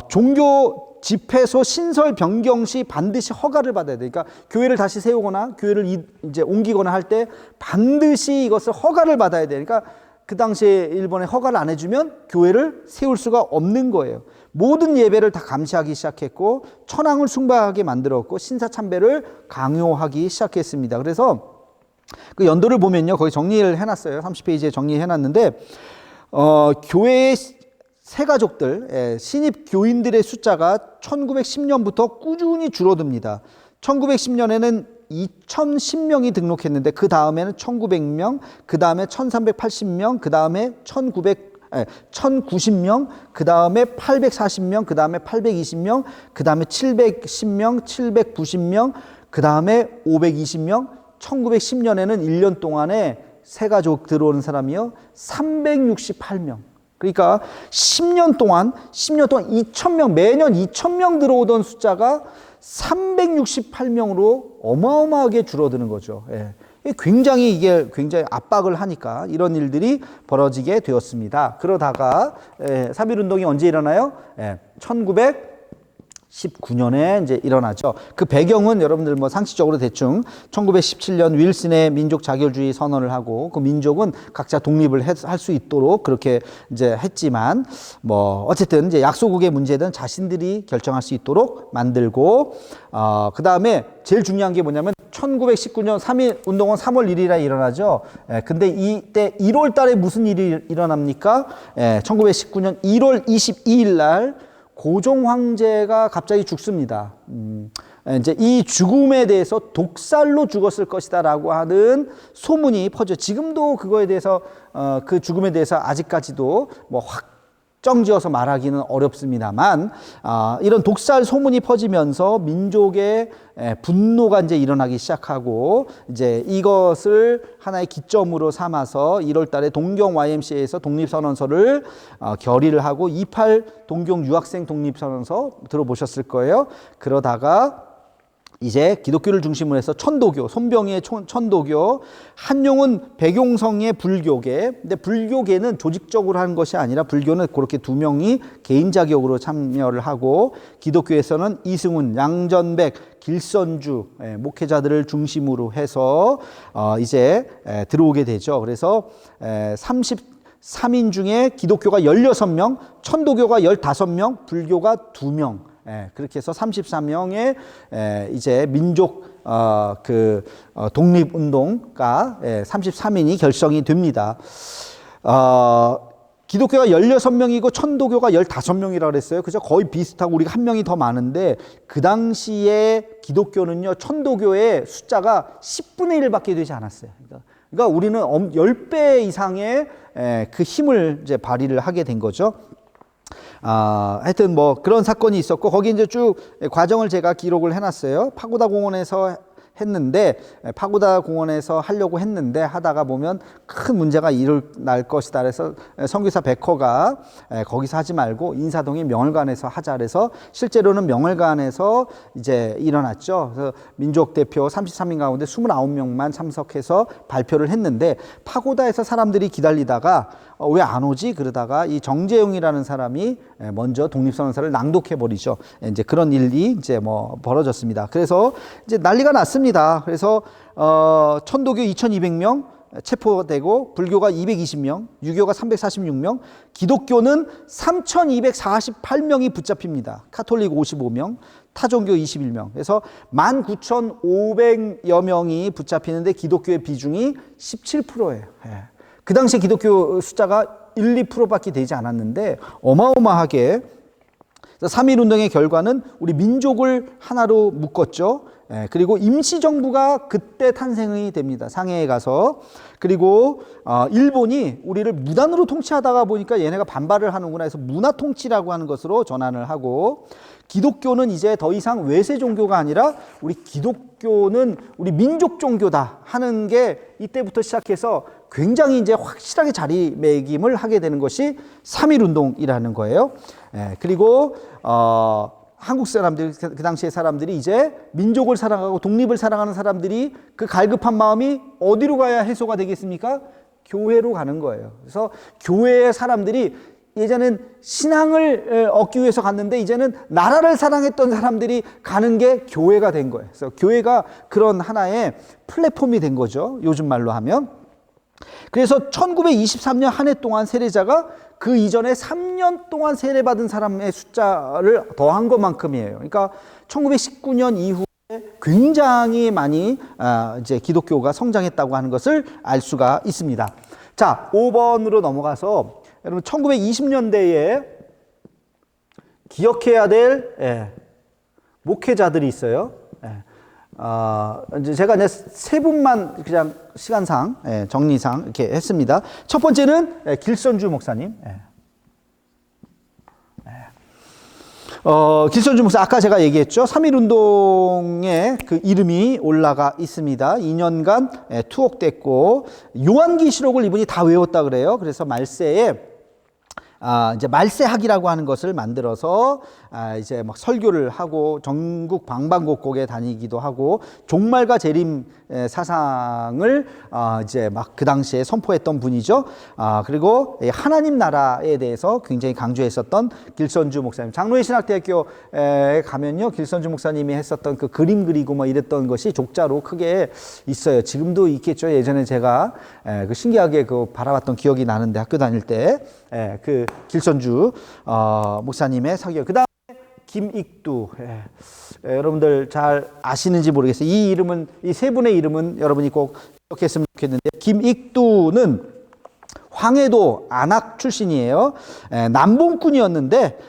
종교 집회소 신설 변경 시 반드시 허가를 받아야 돼. 그러니까 교회를 다시 세우거나 교회를 이제 옮기거나 할 때 반드시 이것을 허가를 받아야 돼. 그러니까 그 당시에 일본에 허가를 안 해주면 교회를 세울 수가 없는 거예요. 모든 예배를 다 감시하기 시작했고 천황을 숭배하게 만들었고 신사참배를 강요하기 시작했습니다. 그래서 그 연도를 보면요, 거기 정리를 해놨어요. 30페이지에 정리해놨는데 교회의 새 가족들, 신입 교인들의 숫자가 1910년부터 꾸준히 줄어듭니다. 1910년에는 2010명이 등록했는데 그 다음에는 1900명, 그 다음에 1380명, 그 다음에 1090명, 그 다음에 840명, 그 다음에 820명, 그 다음에 710명, 790명, 그 다음에 520명, 1910년에는 1년 동안에 새 가족 들어오는 사람이요 368명. 그러니까 10년 동안 2,000명, 매년 2,000명 들어오던 숫자가 368명으로 어마어마하게 줄어드는 거죠. 굉장히 압박을 하니까 이런 일들이 벌어지게 되었습니다. 그러다가 3.1 운동이 언제 일어나요? 1919년에 이제 일어나죠. 그 배경은 여러분들 뭐 상식적으로 대충 1917년 윌슨의 민족 자결주의 선언을 하고 그 민족은 각자 독립을 할 수 있도록 그렇게 이제 했지만 뭐 어쨌든 이제 약소국의 문제든 자신들이 결정할 수 있도록 만들고 그 다음에 제일 중요한 게 뭐냐면 1919년 3.1 운동은 3월 1일에 일어나죠. 근데 이때 1월 달에 무슨 일이 일어납니까? 1919년 1월 22일 날 고종 황제가 갑자기 죽습니다. 이제 이 죽음에 대해서 독살로 죽었을 것이다라고 하는 소문이 퍼져. 지금도 그거에 대해서 그 죽음에 대해서 아직까지도 뭐 정지어서 말하기는 어렵습니다만, 이런 독살 소문이 퍼지면서 민족의 분노가 이제 일어나기 시작하고, 이제 이것을 하나의 기점으로 삼아서 1월 달에 동경 YMCA에서 독립선언서를 결의를 하고, 28 동경 유학생 독립선언서 들어보셨을 거예요. 그러다가 이제 기독교를 중심으로 해서 천도교, 손병희의 천도교, 한용운 백용성의 불교계. 근데 불교계는 조직적으로 하는 것이 아니라 불교는 그렇게 두 명이 개인 자격으로 참여를 하고, 기독교에서는 이승훈, 양전백, 길선주 목회자들을 중심으로 해서 이제 들어오게 되죠. 그래서 33인 중에 기독교가 16명, 천도교가 15명, 불교가 2명. 그렇게 해서 34명의 이제 민족 독립운동가 33인이 결성이 됩니다. 기독교가 16명이고 천도교가 15명이라고 그랬어요. 그죠? 거의 비슷하고 우리가 한 명이 더 많은데, 그 당시에 기독교는요, 천도교의 숫자가 10분의 1밖에 되지 않았어요. 그러니까 우리는 10배 이상의 그 힘을 이제 발휘를 하게 된 거죠. 하여튼 뭐 그런 사건이 있었고, 거기 이제 쭉 과정을 제가 기록을 해놨어요. 파고다 공원에서 했는데, 파고다 공원에서 하려고 했는데 하다가 보면 큰 문제가 일어날 것이다. 그래서 선교사 베커가 거기서 하지 말고 인사동의 명월관에서 하자. 그래서 실제로는 명월관에서 이제 일어났죠. 그래서 민족 대표 33인 가운데 29명만 참석해서 발표를 했는데, 파고다에서 사람들이 기다리다가 왜 안 오지? 그러다가 이 정재용이라는 사람이 먼저 독립선언서를 낭독해 버리죠. 이제 그런 일이 이제 뭐 벌어졌습니다. 그래서 이제 난리가 났습니다. 그래서 천도교 2,200명 체포되고, 불교가 220명, 유교가 346명, 기독교는 3,248명이 붙잡힙니다. 카톨릭 55명, 타종교 21명. 그래서 19,500여 명이 붙잡히는데 기독교의 비중이 17%예요. 그 당시에 기독교 숫자가 1, 2%밖에 되지 않았는데 어마어마하게. 3.1운동의 결과는 우리 민족을 하나로 묶었죠. 그리고 임시정부가 그때 탄생이 됩니다. 상해에 가서. 그리고 일본이 우리를 무단으로 통치하다가 보니까 얘네가 반발을 하는구나 해서 문화통치라고 하는 것으로 전환을 하고, 기독교는 이제 더 이상 외세 종교가 아니라 우리 기독교는 우리 민족 종교다 하는 게 이때부터 시작해서 굉장히 이제 확실하게 자리매김을 하게 되는 것이 3.1운동이라는 거예요. 그리고 한국 사람들, 그 당시의 사람들이 이제 민족을 사랑하고 독립을 사랑하는 사람들이 그 갈급한 마음이 어디로 가야 해소가 되겠습니까? 교회로 가는 거예요. 그래서 교회의 사람들이 예전엔 신앙을 얻기 위해서 갔는데, 이제는 나라를 사랑했던 사람들이 가는 게 교회가 된 거예요. 그래서 교회가 그런 하나의 플랫폼이 된 거죠. 요즘 말로 하면. 그래서 1923년 한 해 동안 세례자가 그 이전에 3년 동안 세례받은 사람의 숫자를 더한 것만큼이에요. 그러니까 1919년 이후에 굉장히 많이 이제 기독교가 성장했다고 하는 것을 알 수가 있습니다. 자, 5번으로 넘어가서 여러분 1920년대에 기억해야 될 목회자들이 있어요. 이제 제가 이제 세 분만 그냥 시간상 정리상 이렇게 했습니다. 첫 번째는 길선주 목사님. 길선주 목사, 아까 제가 얘기했죠. 3.1운동에 그 이름이 올라가 있습니다. 2년간 투옥됐고, 요한계시록을 이분이 다 외웠다 그래요. 그래서 말세에 이제 말세학이라고 하는 것을 만들어서 이제 막 설교를 하고 전국 방방곡곡에 다니기도 하고, 종말과 재림 사상을 이제 막 그 당시에 선포했던 분이죠. 그리고 하나님 나라에 대해서 굉장히 강조했었던 길선주 목사님. 장로회 신학대학교에 가면요, 길선주 목사님이 했었던 그 그림 그리고 뭐 이랬던 것이 족자로 크게 있어요. 지금도 있겠죠. 예전에 제가 그 신기하게 그 바라봤던 기억이 나는데, 학교 다닐 때 그 길선주 목사님의 사교. 그 다음에 김익두. 여러분들 잘 아시는지 모르겠어요. 이 이름은, 이 세 분의 이름은 여러분이 꼭 기억했으면 좋겠는데, 김익두는 황해도 안악 출신이에요. 남봉꾼이었는데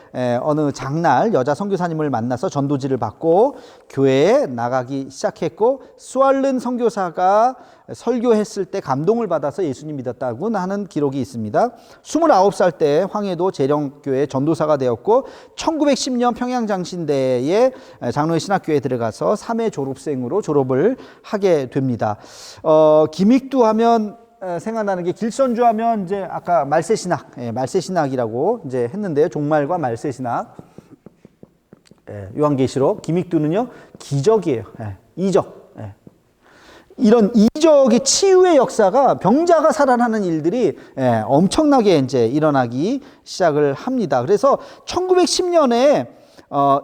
어느 장날 여자 선교사님을 만나서 전도지를 받고 교회에 나가기 시작했고, 수알른 선교사가 설교했을 때 감동을 받아서 예수님 믿었다고 하는 기록이 있습니다. 29살 때 황해도 재령교회 전도사가 되었고 1910년 평양장신대에 장로회 신학교에 들어가서 3회 졸업생으로 졸업을 하게 됩니다. 김익두 하면 생각나는 게, 길선주 하면 이제 아까 말세신학, 말세신학이라고 이제 했는데요. 종말과 말세신학. 요한계시록. 김익두는요, 기적이에요. 이적. 이런 이적의 치유의 역사가, 병자가 살아나는 일들이 엄청나게 이제 일어나기 시작을 합니다. 그래서 1910년에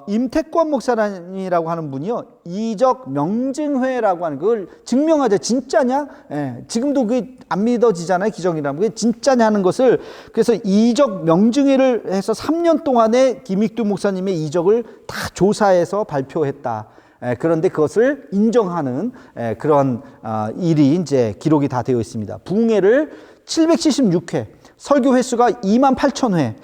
임태권 목사님이라고 하는 분이요, 이적 명증회라고 하는, 그걸 증명하자, 진짜냐? 지금도 그게 안 믿어지잖아요, 기적이라면. 그게 진짜냐 하는 것을, 그래서 이적 명증회를 해서 3년 동안에 김익두 목사님의 이적을 다 조사해서 발표했다. 그런데 그것을 인정하는 그런 일이 이제 기록이 다 되어 있습니다. 부흥회를 776회, 설교 횟수가 28,000회,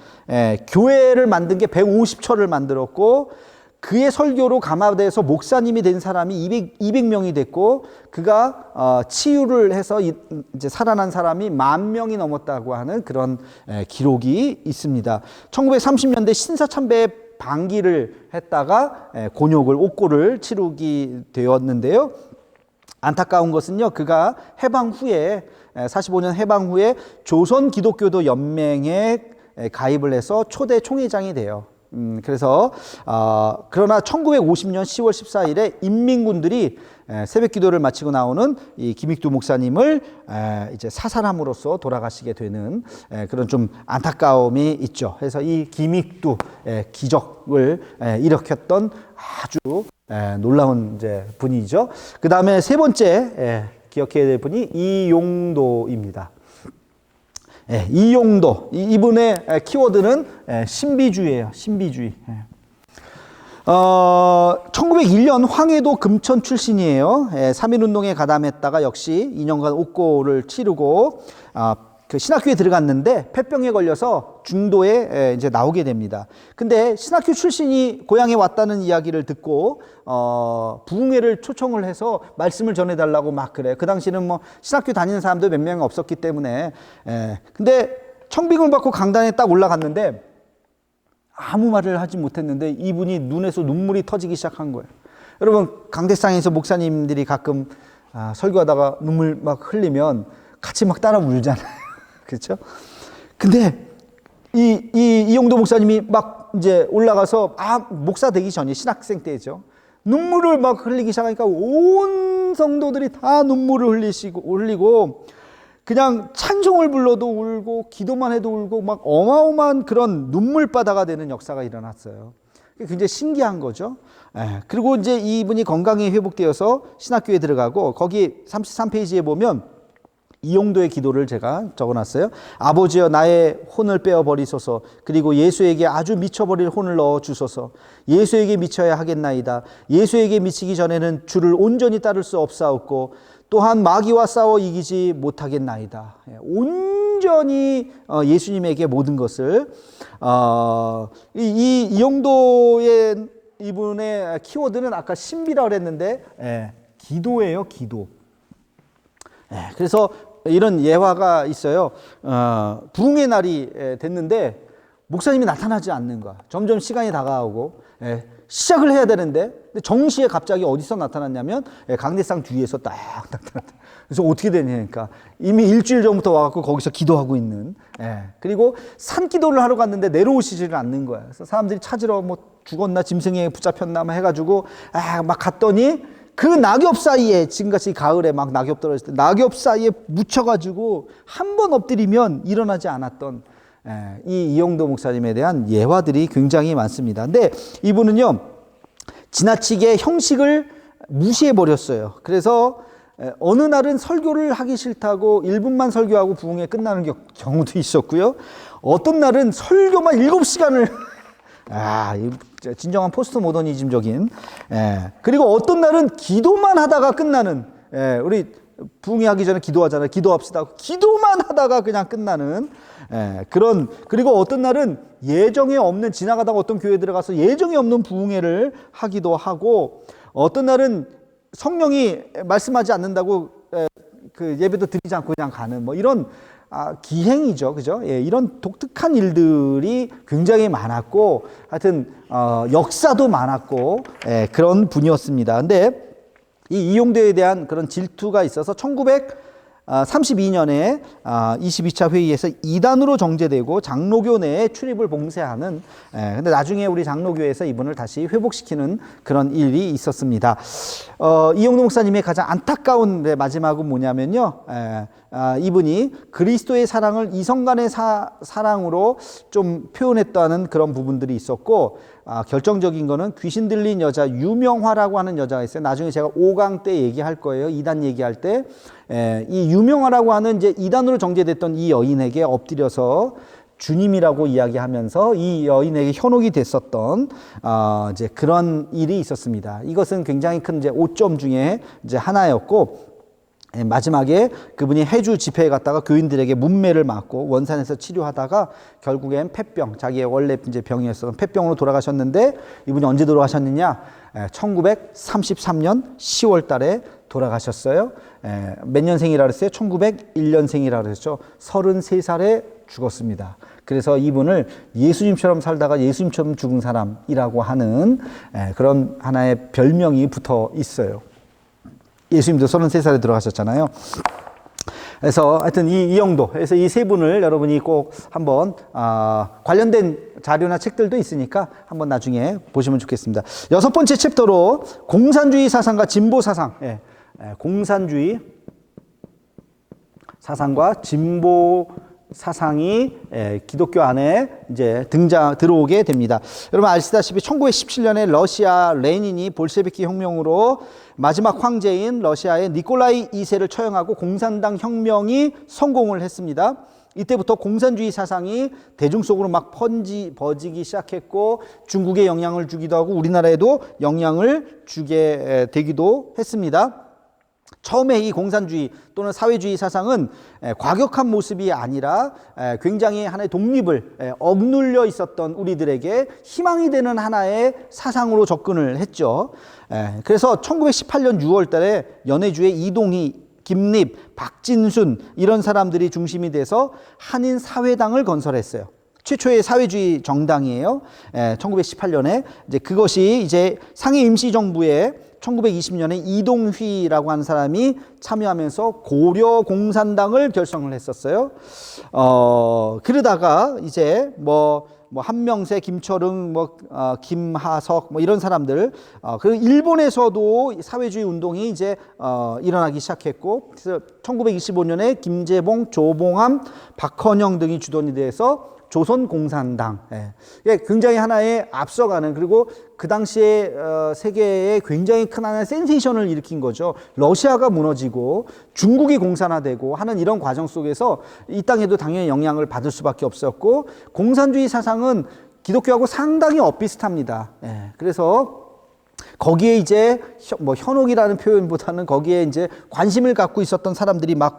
교회를 만든 게 150처를 만들었고, 그의 설교로 감화돼서 목사님이 된 사람이 200명이 됐고, 그가 치유를 해서 이제 살아난 사람이 10,000명이 넘었다고 하는 그런 기록이 있습니다. 1930년대 신사참배에 방기를 했다가 곤욕을, 옥고를 치르게 되었는데요. 안타까운 것은요, 그가 해방 후에, 45년 해방 후에 조선 기독교도 연맹에 가입을 해서 초대 총회장이 돼요. 그래서 그러나 1950년 10월 14일에 인민군들이 새벽 기도를 마치고 나오는 이 김익두 목사님을 이제 사살함으로써 돌아가시게 되는 그런 좀 안타까움이 있죠. 그래서 이 김익두 기적을 일으켰던 아주 놀라운 이제 분이죠. 그 다음에 세 번째 기억해야 될 분이 이용도입니다. 이용도, 이분의 키워드는 신비주의예요. 신비주의. 1901년 황해도 금천 출신이에요. 3.1운동에 가담했다가 역시 2년간 옥고를 치르고 그 신학교에 들어갔는데 폐병에 걸려서 중도에 이제 나오게 됩니다. 근데 신학교 출신이 고향에 왔다는 이야기를 듣고 부흥회를 초청을 해서 말씀을 전해달라고 막 그래요. 그 당시는 뭐 신학교 다니는 사람도 몇 명 없었기 때문에. 근데 청빙을 받고 강단에 딱 올라갔는데 아무 말을 하지 못했는데 이분이 눈에서 눈물이 터지기 시작한 거예요. 여러분, 강대상에서 목사님들이 가끔 설교하다가 눈물 막 흘리면 같이 막 따라 울잖아요. 그렇죠? 근데 이용도 목사님이 막 이제 올라가서 목사 되기 전에 신학생 때죠. 눈물을 막 흘리기 시작하니까 온 성도들이 다 눈물을 흘리고 그냥 찬송을 불러도 울고 기도만 해도 울고 막 어마어마한 그런 눈물바다가 되는 역사가 일어났어요. 굉장히 신기한 거죠. 그리고 이제 이분이 건강이 회복되어서 신학교에 들어가고 거기 33페이지에 보면 이용도의 기도를 제가 적어놨어요. 아버지여, 나의 혼을 빼어버리소서. 그리고 예수에게 아주 미쳐버릴 혼을 넣어주소서. 예수에게 미쳐야 하겠나이다. 예수에게 미치기 전에는 주를 온전히 따를 수 없사옵고 또한 마귀와 싸워 이기지 못하겠나이다. 온전히 예수님에게 모든 것을. 이용도의 이분의 키워드는 아까 신비라고 그랬는데 기도예요. 기도. 그래서 이런 예화가 있어요. 부흥의 날이 됐는데 목사님이 나타나지 않는 거야. 점점 시간이 다가오고 시작을 해야 되는데 정시에 갑자기 어디서 나타났냐면 강대상 뒤에서 딱 나타났다. 그래서 어떻게 되냐니까 이미 일주일 전부터 와갖고 거기서 기도하고 있는. 그리고 산기도를 하러 갔는데 내려오시지를 않는 거야. 그래서 사람들이 찾으러 뭐 죽었나 짐승에 붙잡혔나 해가지고 막 갔더니 그 낙엽 사이에, 지금같이 가을에 막 낙엽 떨어질 때 낙엽 사이에 묻혀가지고 한 번 엎드리면 일어나지 않았던 이 이용도 목사님에 대한 예화들이 굉장히 많습니다. 근데 이분은요, 지나치게 형식을 무시해버렸어요. 그래서 어느 날은 설교를 하기 싫다고 1분만 설교하고 부흥회 끝나는 경우도 있었고요. 어떤 날은 설교만 7시간을 진정한 포스트 모더니즘적인. 그리고 어떤 날은 기도만 하다가 끝나는. 우리 부흥회하기 전에 기도하잖아요. 기도합시다. 기도만 하다가 그냥 끝나는 그런, 그리고 어떤 날은 예정에 없는, 지나가다가 어떤 교회에 들어가서 예정에 없는 부흥회를 하기도 하고, 어떤 날은 성령이 말씀하지 않는다고 그 예배도 드리지 않고 그냥 가는 뭐 이런 기행이죠. 그죠? 예, 이런 독특한 일들이 굉장히 많았고, 하여튼, 역사도 많았고, 그런 분이었습니다. 근데 이 이용대에 대한 그런 질투가 있어서 1932년에 22차 회의에서 이단으로 정제되고 장로교 내에 출입을 봉쇄하는, 근데 나중에 우리 장로교에서 이분을 다시 회복시키는 그런 일이 있었습니다. 이용도 목사님의 가장 안타까운 마지막은 뭐냐면요, 이분이 그리스도의 사랑을 이성 간의 사랑으로 좀 표현했다는 그런 부분들이 있었고, 결정적인 거는 귀신 들린 여자 유명화라고 하는 여자가 있어요. 나중에 제가 5강 때 얘기할 거예요. 이단 얘기할 때. 이 유명화라고 하는 이제 이단으로 정제됐던 이 여인에게 엎드려서 주님이라고 이야기하면서 이 여인에게 현혹이 됐었던 이제 그런 일이 있었습니다. 이것은 굉장히 큰 이제 오점 중에 이제 하나였고, 마지막에 그분이 해주 집회에 갔다가 교인들에게 문매를 맞고 원산에서 치료하다가 결국엔 폐병, 자기의 원래 이제 병이었던 폐병으로 돌아가셨는데, 이분이 언제 돌아가셨느냐? 1933년 10월 달에 돌아가셨어요. 몇 년생이라 그랬어요? 1901년생이라 그랬죠. 33살에 죽었습니다. 그래서 이분을 예수님처럼 살다가 예수님처럼 죽은 사람이라고 하는 그런 하나의 별명이 붙어 있어요. 예수님도 33살에 들어가셨잖아요. 그래서 하여튼 이 정도. 그래서 이 세 분을 여러분이 꼭 한번 관련된 자료나 책들도 있으니까 한번 나중에 보시면 좋겠습니다. 6번째 챕터로 공산주의 사상과 진보 사상. 공산주의 사상과 진보 사상이 기독교 안에 이제 들어오게 됩니다. 여러분 아시다시피 1917년에 러시아 레닌이 볼셰비키 혁명으로 마지막 황제인 러시아의 니콜라이 2세를 처형하고 공산당 혁명이 성공을 했습니다. 이때부터 공산주의 사상이 대중 속으로 막 퍼지기 시작했고, 중국에 영향을 주기도 하고 우리나라에도 영향을 주게 되기도 했습니다. 처음에 이 공산주의 또는 사회주의 사상은 과격한 모습이 아니라 굉장히 하나의 독립을 억눌려 있었던 우리들에게 희망이 되는 하나의 사상으로 접근을 했죠. 그래서 1918년 6월 달에 연해주의 이동희, 김립, 박진순 이런 사람들이 중심이 돼서 한인 사회당을 건설했어요. 최초의 사회주의 정당이에요. 1918년에 이제 그것이 이제 상해 임시정부에 1920년에 이동휘라고 하는 사람이 참여하면서 고려 공산당을 결성을 했었어요. 그러다가 이제 뭐 한명세, 김철웅, 김하석 이런 사람들, 그리고 일본에서도 사회주의 운동이 이제 일어나기 시작했고, 그래서 1925년에 김재봉, 조봉암, 박헌영 등이 주도이 돼서 조선공산당, 굉장히 하나의 앞서가는, 그리고 그 당시에 세계에 굉장히 큰 하나의 센세이션을 일으킨 거죠. 러시아가 무너지고 중국이 공산화되고 하는 이런 과정 속에서 이 땅에도 당연히 영향을 받을 수밖에 없었고, 공산주의 사상은 기독교하고 상당히 엇비슷합니다. 그래서 거기에 이제 현혹이라는 표현보다는 거기에 이제 관심을 갖고 있었던 사람들이 막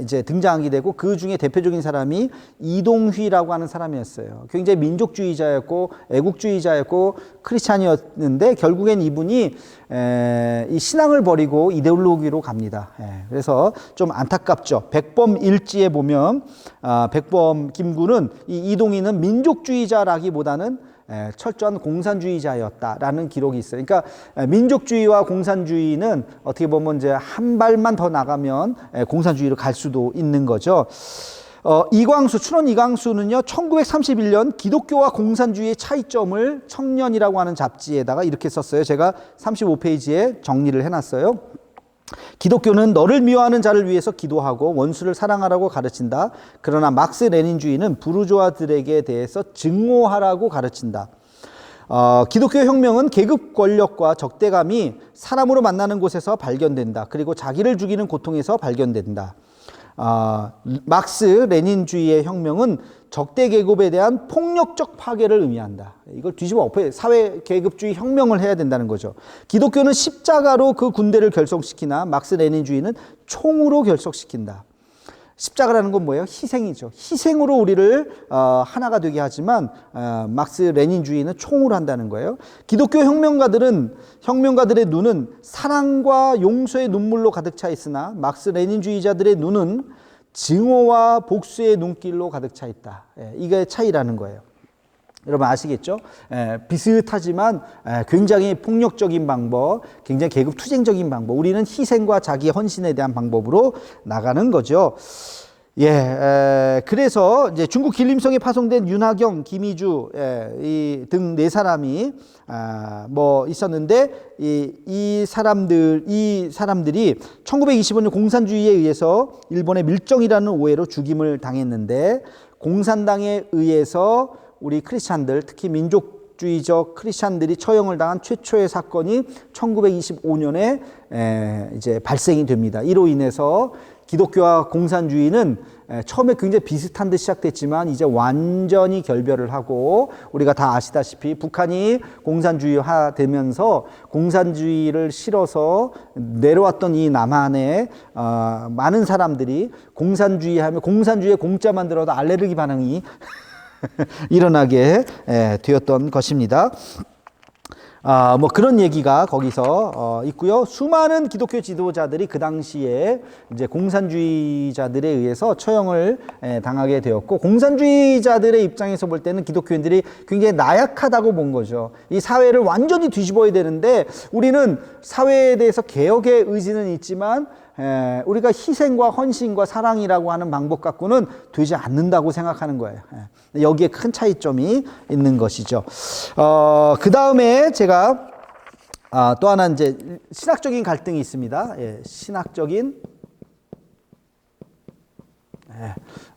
이제 등장하게 되고, 그 중에 대표적인 사람이 이동휘라고 하는 사람이었어요. 굉장히 민족주의자였고 애국주의자였고 크리스찬이었는데, 결국엔 이분이 이 신앙을 버리고 이데올로기로 갑니다. 그래서 좀 안타깝죠. 백범일지에 보면 백범 김구는 이 이동희는 민족주의자라기보다는 철저한 공산주의자였다라는 기록이 있어요. 그러니까 민족주의와 공산주의는 어떻게 보면 이제 한 발만 더 나가면 공산주의로 갈 수도 있는 거죠. 춘원 이광수는요, 1931년 기독교와 공산주의의 차이점을 청년이라고 하는 잡지에다가 이렇게 썼어요. 제가 35페이지에 정리를 해놨어요. 기독교는 너를 미워하는 자를 위해서 기도하고 원수를 사랑하라고 가르친다. 그러나 막스 레닌주의는 부르주아들에게 대해서 증오하라고 가르친다. 기독교 혁명은 계급 권력과 적대감이 사람으로 만나는 곳에서 발견된다. 그리고 자기를 죽이는 고통에서 발견된다. 막스 레닌주의의 혁명은 적대 계급에 대한 폭력적 파괴를 의미한다. 이걸 뒤집어 엎어야 사회 계급주의 혁명을 해야 된다는 거죠. 기독교는 십자가로 그 군대를 결속시키나 막스 레닌주의는 총으로 결속시킨다. 십자가라는 건 뭐예요? 희생이죠. 희생으로 우리를 하나가 되게 하지만 막스 레닌주의는 총으로 한다는 거예요. 기독교 혁명가들의 눈은 사랑과 용서의 눈물로 가득 차 있으나 막스 레닌주의자들의 눈은 증오와 복수의 눈길로 가득 차 있다. 이게 차이라는 거예요. 여러분 아시겠죠? 비슷하지만 굉장히 폭력적인 방법, 굉장히 계급투쟁적인 방법. 우리는 희생과 자기 헌신에 대한 방법으로 나가는 거죠. 그래서 이제 중국 길림성에 파송된 윤하경, 김희주 등 네 사람이 있었는데 이 사람들이 1925년 공산주의에 의해서 일본의 밀정이라는 오해로 죽임을 당했는데 공산당에 의해서 우리 크리스찬들, 특히 민족주의적 크리스찬들이 처형을 당한 최초의 사건이 1925년에 이제 발생이 됩니다. 이로 인해서 기독교와 공산주의는 처음에 굉장히 비슷한 듯 시작됐지만 이제 완전히 결별을 하고 우리가 다 아시다시피 북한이 공산주의화 되면서 공산주의를 싫어서 내려왔던 이 남한에 많은 사람들이 공산주의 하면 공산주의의 공자만 들어도 알레르기 반응이 일어나게 되었던 것입니다. 그런 얘기가 거기서 있고요. 수많은 기독교 지도자들이 그 당시에 이제 공산주의자들에 의해서 처형을 당하게 되었고, 공산주의자들의 입장에서 볼 때는 기독교인들이 굉장히 나약하다고 본 거죠. 이 사회를 완전히 뒤집어야 되는데 우리는 사회에 대해서 개혁의 의지는 있지만 우리가 희생과 헌신과 사랑이라고 하는 방법 갖고는 되지 않는다고 생각하는 거예요. 여기에 큰 차이점이 있는 것이죠. 그 다음에 제가 또 하나 이제 신학적인 갈등이 있습니다. 신학적인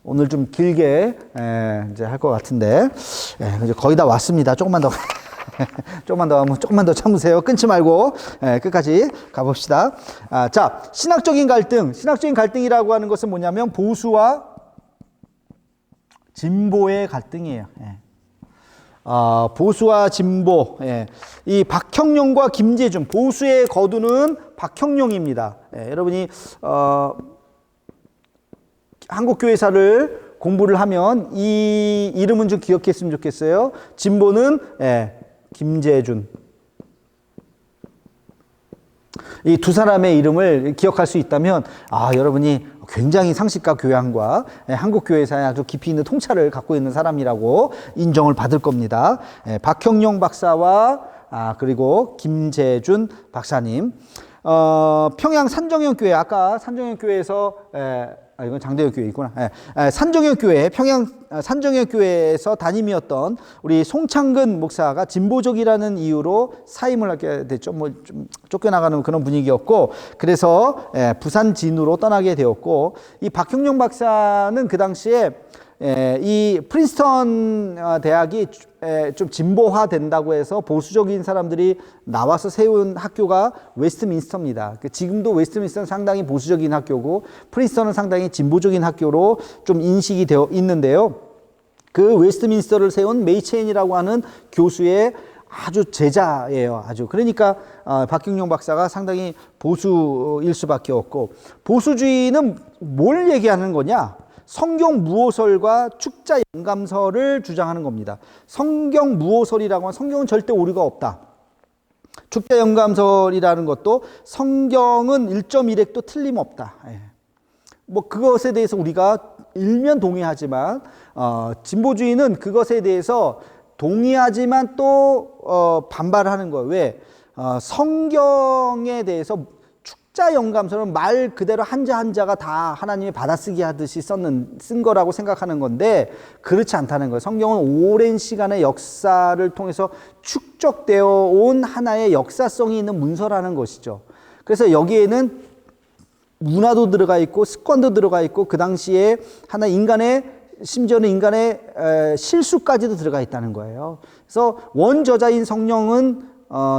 오늘 좀 길게 이제 할 것 같은데 이제 거의 다 왔습니다. 조금만 더 참으세요. 끊지 말고 끝까지 가봅시다. 자, 신학적인 갈등이라고 하는 것은 뭐냐면 보수와 진보의 갈등이에요. 보수와 진보. 이 박형룡과 김재준, 보수의 거두는 박형룡입니다. 여러분이 한국교회사를 공부를 하면 이 이름은 좀 기억했으면 좋겠어요. 진보는 김재준. 이 두 사람의 이름을 기억할 수 있다면 여러분이 굉장히 상식과 교양과 한국교회사에 아주 깊이 있는 통찰을 갖고 있는 사람이라고 인정을 받을 겁니다. 박형룡 박사와 그리고 김재준 박사님. 평양 산정형교회, 아까 산정형교회에서 이건 장대역 교회 있구나. 산정형교회, 평양 산정형교회에서 담임이었던 우리 송창근 목사가 진보적이라는 이유로 사임을 하게 됐죠. 좀 쫓겨나가는 그런 분위기였고, 그래서 부산 진으로 떠나게 되었고, 이 박형룡 박사는 그 당시에 이 프린스턴 대학이 좀 진보화 된다고 해서 보수적인 사람들이 나와서 세운 학교가 웨스트민스터입니다. 지금도 웨스트민스터는 상당히 보수적인 학교고 프린스턴은 상당히 진보적인 학교로 좀 인식이 되어 있는데요. 그 웨스트민스터를 세운 메이체인이라고 하는 교수의 아주 제자예요. 그러니까 박형룡 박사가 상당히 보수일 수밖에 없고, 보수주의는 뭘 얘기하는 거냐? 성경 무호설과 축자 영감설을 주장하는 겁니다. 성경 무호설이라고 하면 성경은 절대 오류가 없다. 축자 영감설이라는 것도 성경은 1.1획도 틀림없다. 그것에 대해서 우리가 일면 동의하지만 진보주의는 그것에 대해서 동의하지만 또 반발하는 거예요. 왜? 성경에 대해서 축자 영감서는 말 그대로 한자 한자가 다 하나님이 받아쓰기 하듯이 쓴 거라고 생각하는 건데 그렇지 않다는 거예요. 성경은 오랜 시간의 역사를 통해서 축적되어 온 하나의 역사성이 있는 문서라는 것이죠. 그래서 여기에는 문화도 들어가 있고 습관도 들어가 있고 그 당시에 하나 심지어는 인간의 실수까지도 들어가 있다는 거예요. 그래서 원저자인 성령은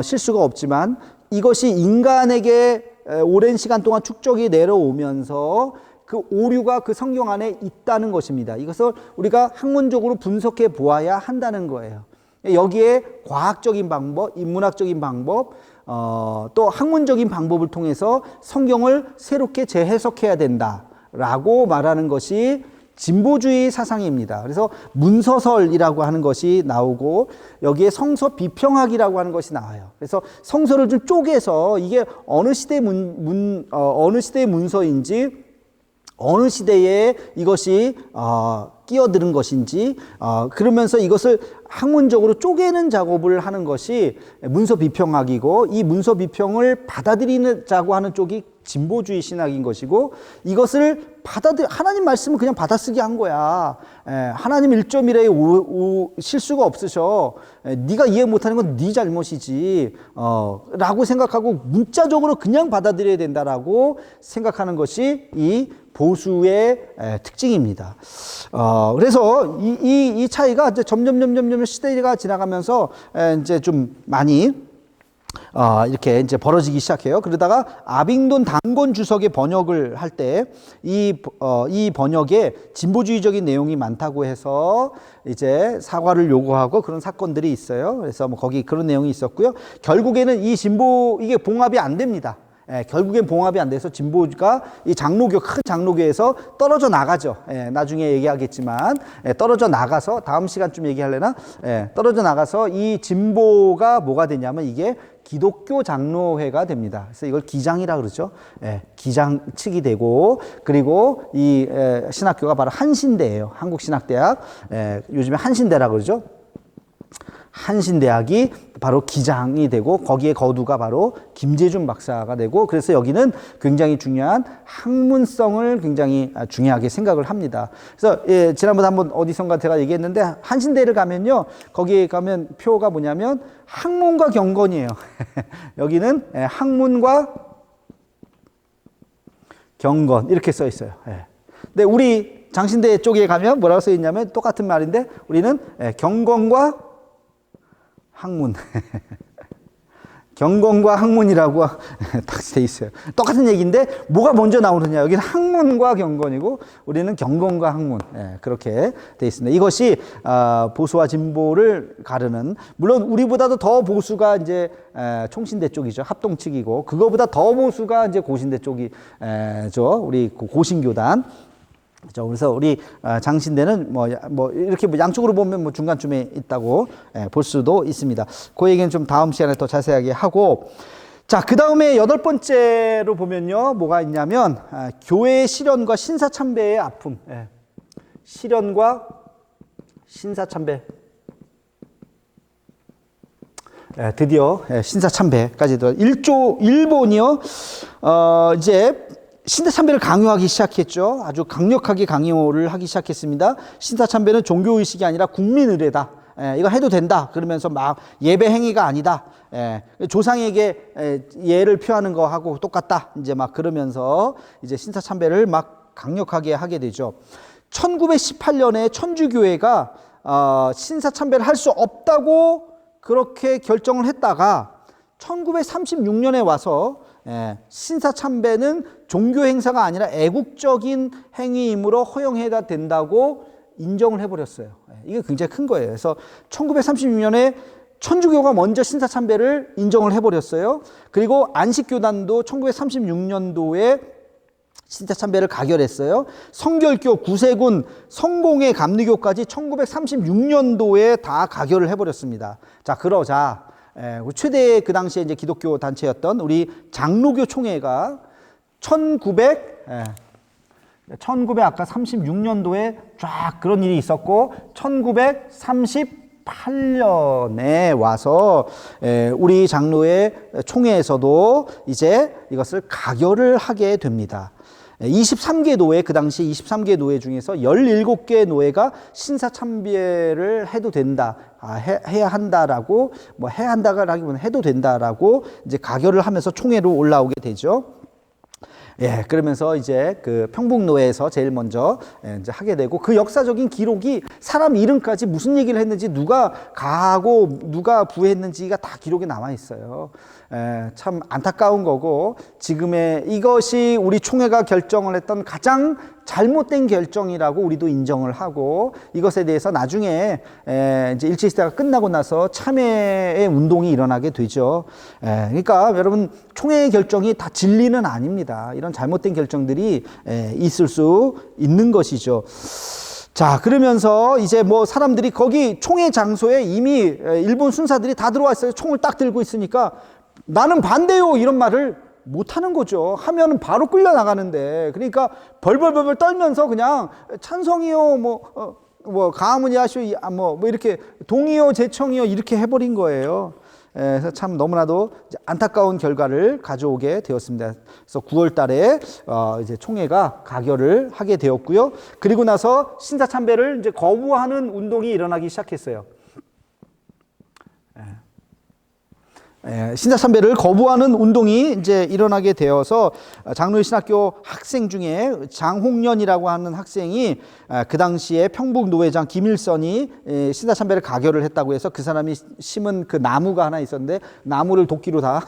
실수가 없지만 이것이 인간에게 오랜 시간 동안 축적이 내려오면서 그 오류가 그 성경 안에 있다는 것입니다. 이것을 우리가 학문적으로 분석해 보아야 한다는 거예요. 여기에 과학적인 방법, 인문학적인 방법, 또 학문적인 방법을 통해서 성경을 새롭게 재해석해야 된다라고 말하는 것이 진보주의 사상입니다. 그래서 문서설이라고 하는 것이 나오고 여기에 성서 비평학이라고 하는 것이 나와요. 그래서 성서를 좀 쪼개서 이게 어느 시대 어느 시대의 문서인지 어느 시대에 이것이 끼어드는 것인지 그러면서 이것을 학문적으로 쪼개는 작업을 하는 것이 문서 비평학이고 이 문서 비평을 받아들이자고 하는 쪽이 진보주의 신학인 것이고 이것을 하나님 말씀을 그냥 받아쓰기 한 거야. 하나님 1.1에 실수가 없으셔. 네가 이해 못하는 건 네 잘못이지. 라고 생각하고 문자적으로 그냥 받아들여야 된다라고 생각하는 것이 이 보수의 특징입니다. 그래서 이 차이가 이제 점점 시대가 지나가면서 이제 좀 많이 이렇게 이제 벌어지기 시작해요. 그러다가 아빙돈 단권 주석의 번역을 할 때 이 번역에 진보주의적인 내용이 많다고 해서 이제 사과를 요구하고 그런 사건들이 있어요. 그래서 뭐 거기 그런 내용이 있었고요. 결국에는 이게 봉합이 안 됩니다. 결국엔 봉합이 안 돼서 진보가 이 큰 장로교에서 떨어져 나가죠. 나중에 얘기하겠지만 떨어져 나가서 다음 시간쯤 얘기하려나? 떨어져 나가서 이 진보가 뭐가 되냐면 이게 기독교 장로회가 됩니다. 그래서 이걸 기장이라 그러죠. 기장 측이 되고 그리고 이 신학교가 바로 한신대예요. 한국신학대학. 요즘에 한신대라 그러죠. 한신대학이 바로 기장이 되고 거기에 거두가 바로 김재준 박사가 되고 그래서 여기는 굉장히 중요한 학문성을 굉장히 중요하게 생각을 합니다. 그래서 지난번에 한번 어디선가 제가 얘기했는데 한신대를 가면요. 거기에 가면 표가 뭐냐면 학문과 경건이에요. 여기는 학문과 경건 이렇게 써 있어요. 근데 우리 장신대 쪽에 가면 뭐라고 써 있냐면 똑같은 말인데 우리는 경건과 학문. 경건과 학문이라고 딱 돼 있어요. 똑같은 얘기인데 뭐가 먼저 나오느냐. 여기는 학문과 경건이고 우리는 경건과 학문. 그렇게 돼 있습니다. 이것이 보수와 진보를 가르는 물론 우리보다도 더 보수가 이제 총신대 쪽이죠. 합동 측이고 그거보다 더 보수가 이제 고신대 쪽이죠. 우리 고신교단. 그래서 우리 장신대는 뭐 이렇게 양쪽으로 보면 뭐 중간쯤에 있다고 볼 수도 있습니다. 그 얘기는 좀 다음 시간에 더 자세하게 하고 자, 그 다음에 8번째로 보면요. 뭐가 있냐면 교회의 시련과 신사참배의 아픔. 시련과 신사참배. 드디어 신사참배까지 들어. 일본이요. 이제 신사참배를 강요하기 시작했죠. 아주 강력하게 강요를 하기 시작했습니다. 신사참배는 종교의식이 아니라 국민의례다. 이거 해도 된다. 그러면서 막 예배 행위가 아니다. 조상에게 예를 표하는 거하고 똑같다. 이제 막 그러면서 이제 신사참배를 막 강력하게 하게 되죠. 1918년에 천주교회가 신사참배를 할 수 없다고 그렇게 결정을 했다가 1936년에 와서 신사참배는 종교 행사가 아니라 애국적인 행위이므로 허용해야 된다고 인정을 해버렸어요. 이게 굉장히 큰 거예요. 그래서 1936년에 천주교가 먼저 신사참배를 인정을 해버렸어요. 그리고 안식교단도 1936년도에 신사참배를 가결했어요. 성결교, 구세군, 성공회, 감리교까지 1936년도에 다 가결을 해버렸습니다. 자, 그러자 최대 그 당시에 이제 기독교 단체였던 우리 장로교 총회가 1900 아까 36년도에 쫙 그런 일이 있었고 1938년에 와서 우리 장로의 총회에서도 이제 이것을 가결을 하게 됩니다. 23개 노회, 그 당시 23개 노회 중에서 17개 노회가 신사참배를 해도 된다, 해야 한다라고, 뭐 해야 한다라기보다는 해도 된다라고 이제 가결을 하면서 총회로 올라오게 되죠. 예, 그러면서 이제 그 평북노회에서 제일 먼저 이제 하게 되고, 그 역사적인 기록이 사람 이름까지 무슨 얘기를 했는지, 누가 가하고 누가 부했는지가 다 기록에 남아 있어요. 참 안타까운 거고, 지금의 이것이 우리 총회가 결정을 했던 가장 잘못된 결정이라고 우리도 인정을 하고, 이것에 대해서 나중에 이제 일제시대가 끝나고 나서 참회의 운동이 일어나게 되죠. 그러니까 여러분, 총회의 결정이 다 진리는 아닙니다. 이런 잘못된 결정들이 있을 수 있는 것이죠. 자, 그러면서 이제 뭐 사람들이 거기 총회 장소에 이미 일본 순사들이 다 들어와 있어요. 총을 딱 들고 있으니까 나는 반대요, 이런 말을 못 하는 거죠. 하면은 바로 끌려 나가는데, 그러니까 벌벌벌 떨면서 그냥 찬성이요, 뭐 가문이 하시오, 뭐 이렇게 동의요, 제청이요, 이렇게 해버린 거예요. 그래서 참 너무나도 안타까운 결과를 가져오게 되었습니다. 그래서 9월 달에 이제 총회가 가결을 하게 되었고요. 그리고 나서 신사참배를 이제 거부하는 운동이 일어나기 시작했어요. 신사참배를 거부하는 운동이 이제 일어나게 되어서 장로회 신학교 학생 중에 장홍련이라고 하는 학생이 그 당시에 평북노회장 김일선이 신사참배를 가결을 했다고 해서 그 사람이 심은 그 나무가 하나 있었는데, 나무를 도끼로 다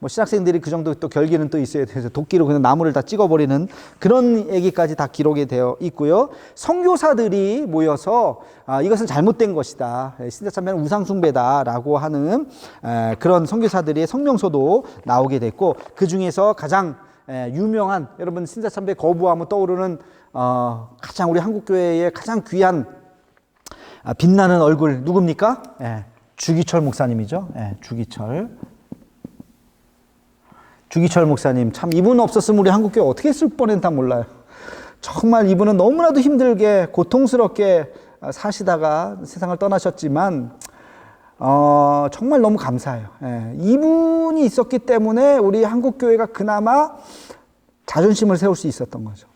뭐 신학생들이 그 정도 또 결기는 또 있어야 돼서 도끼로 그냥 나무를 다 찍어버리는 그런 얘기까지 다 기록이 되어 있고요. 선교사들이 모여서 이것은 잘못된 것이다, 신사참배는 우상숭배다라고 하는 그런 선교사들의 성명서도 나오게 됐고, 그 중에서 가장 유명한, 여러분 신사참배 거부하면 떠오르는 가장 우리 한국교회의 가장 귀한 빛나는 얼굴 누굽니까? 주기철 목사님이죠. 주기철 목사님, 참 이분 없었으면 우리 한국교회 어떻게 했을 뻔했나 몰라요. 정말 이분은 너무나도 힘들게 고통스럽게 사시다가 세상을 떠나셨지만 정말 너무 감사해요. 이분이 있었기 때문에 우리 한국교회가 그나마 자존심을 세울 수 있었던 거죠.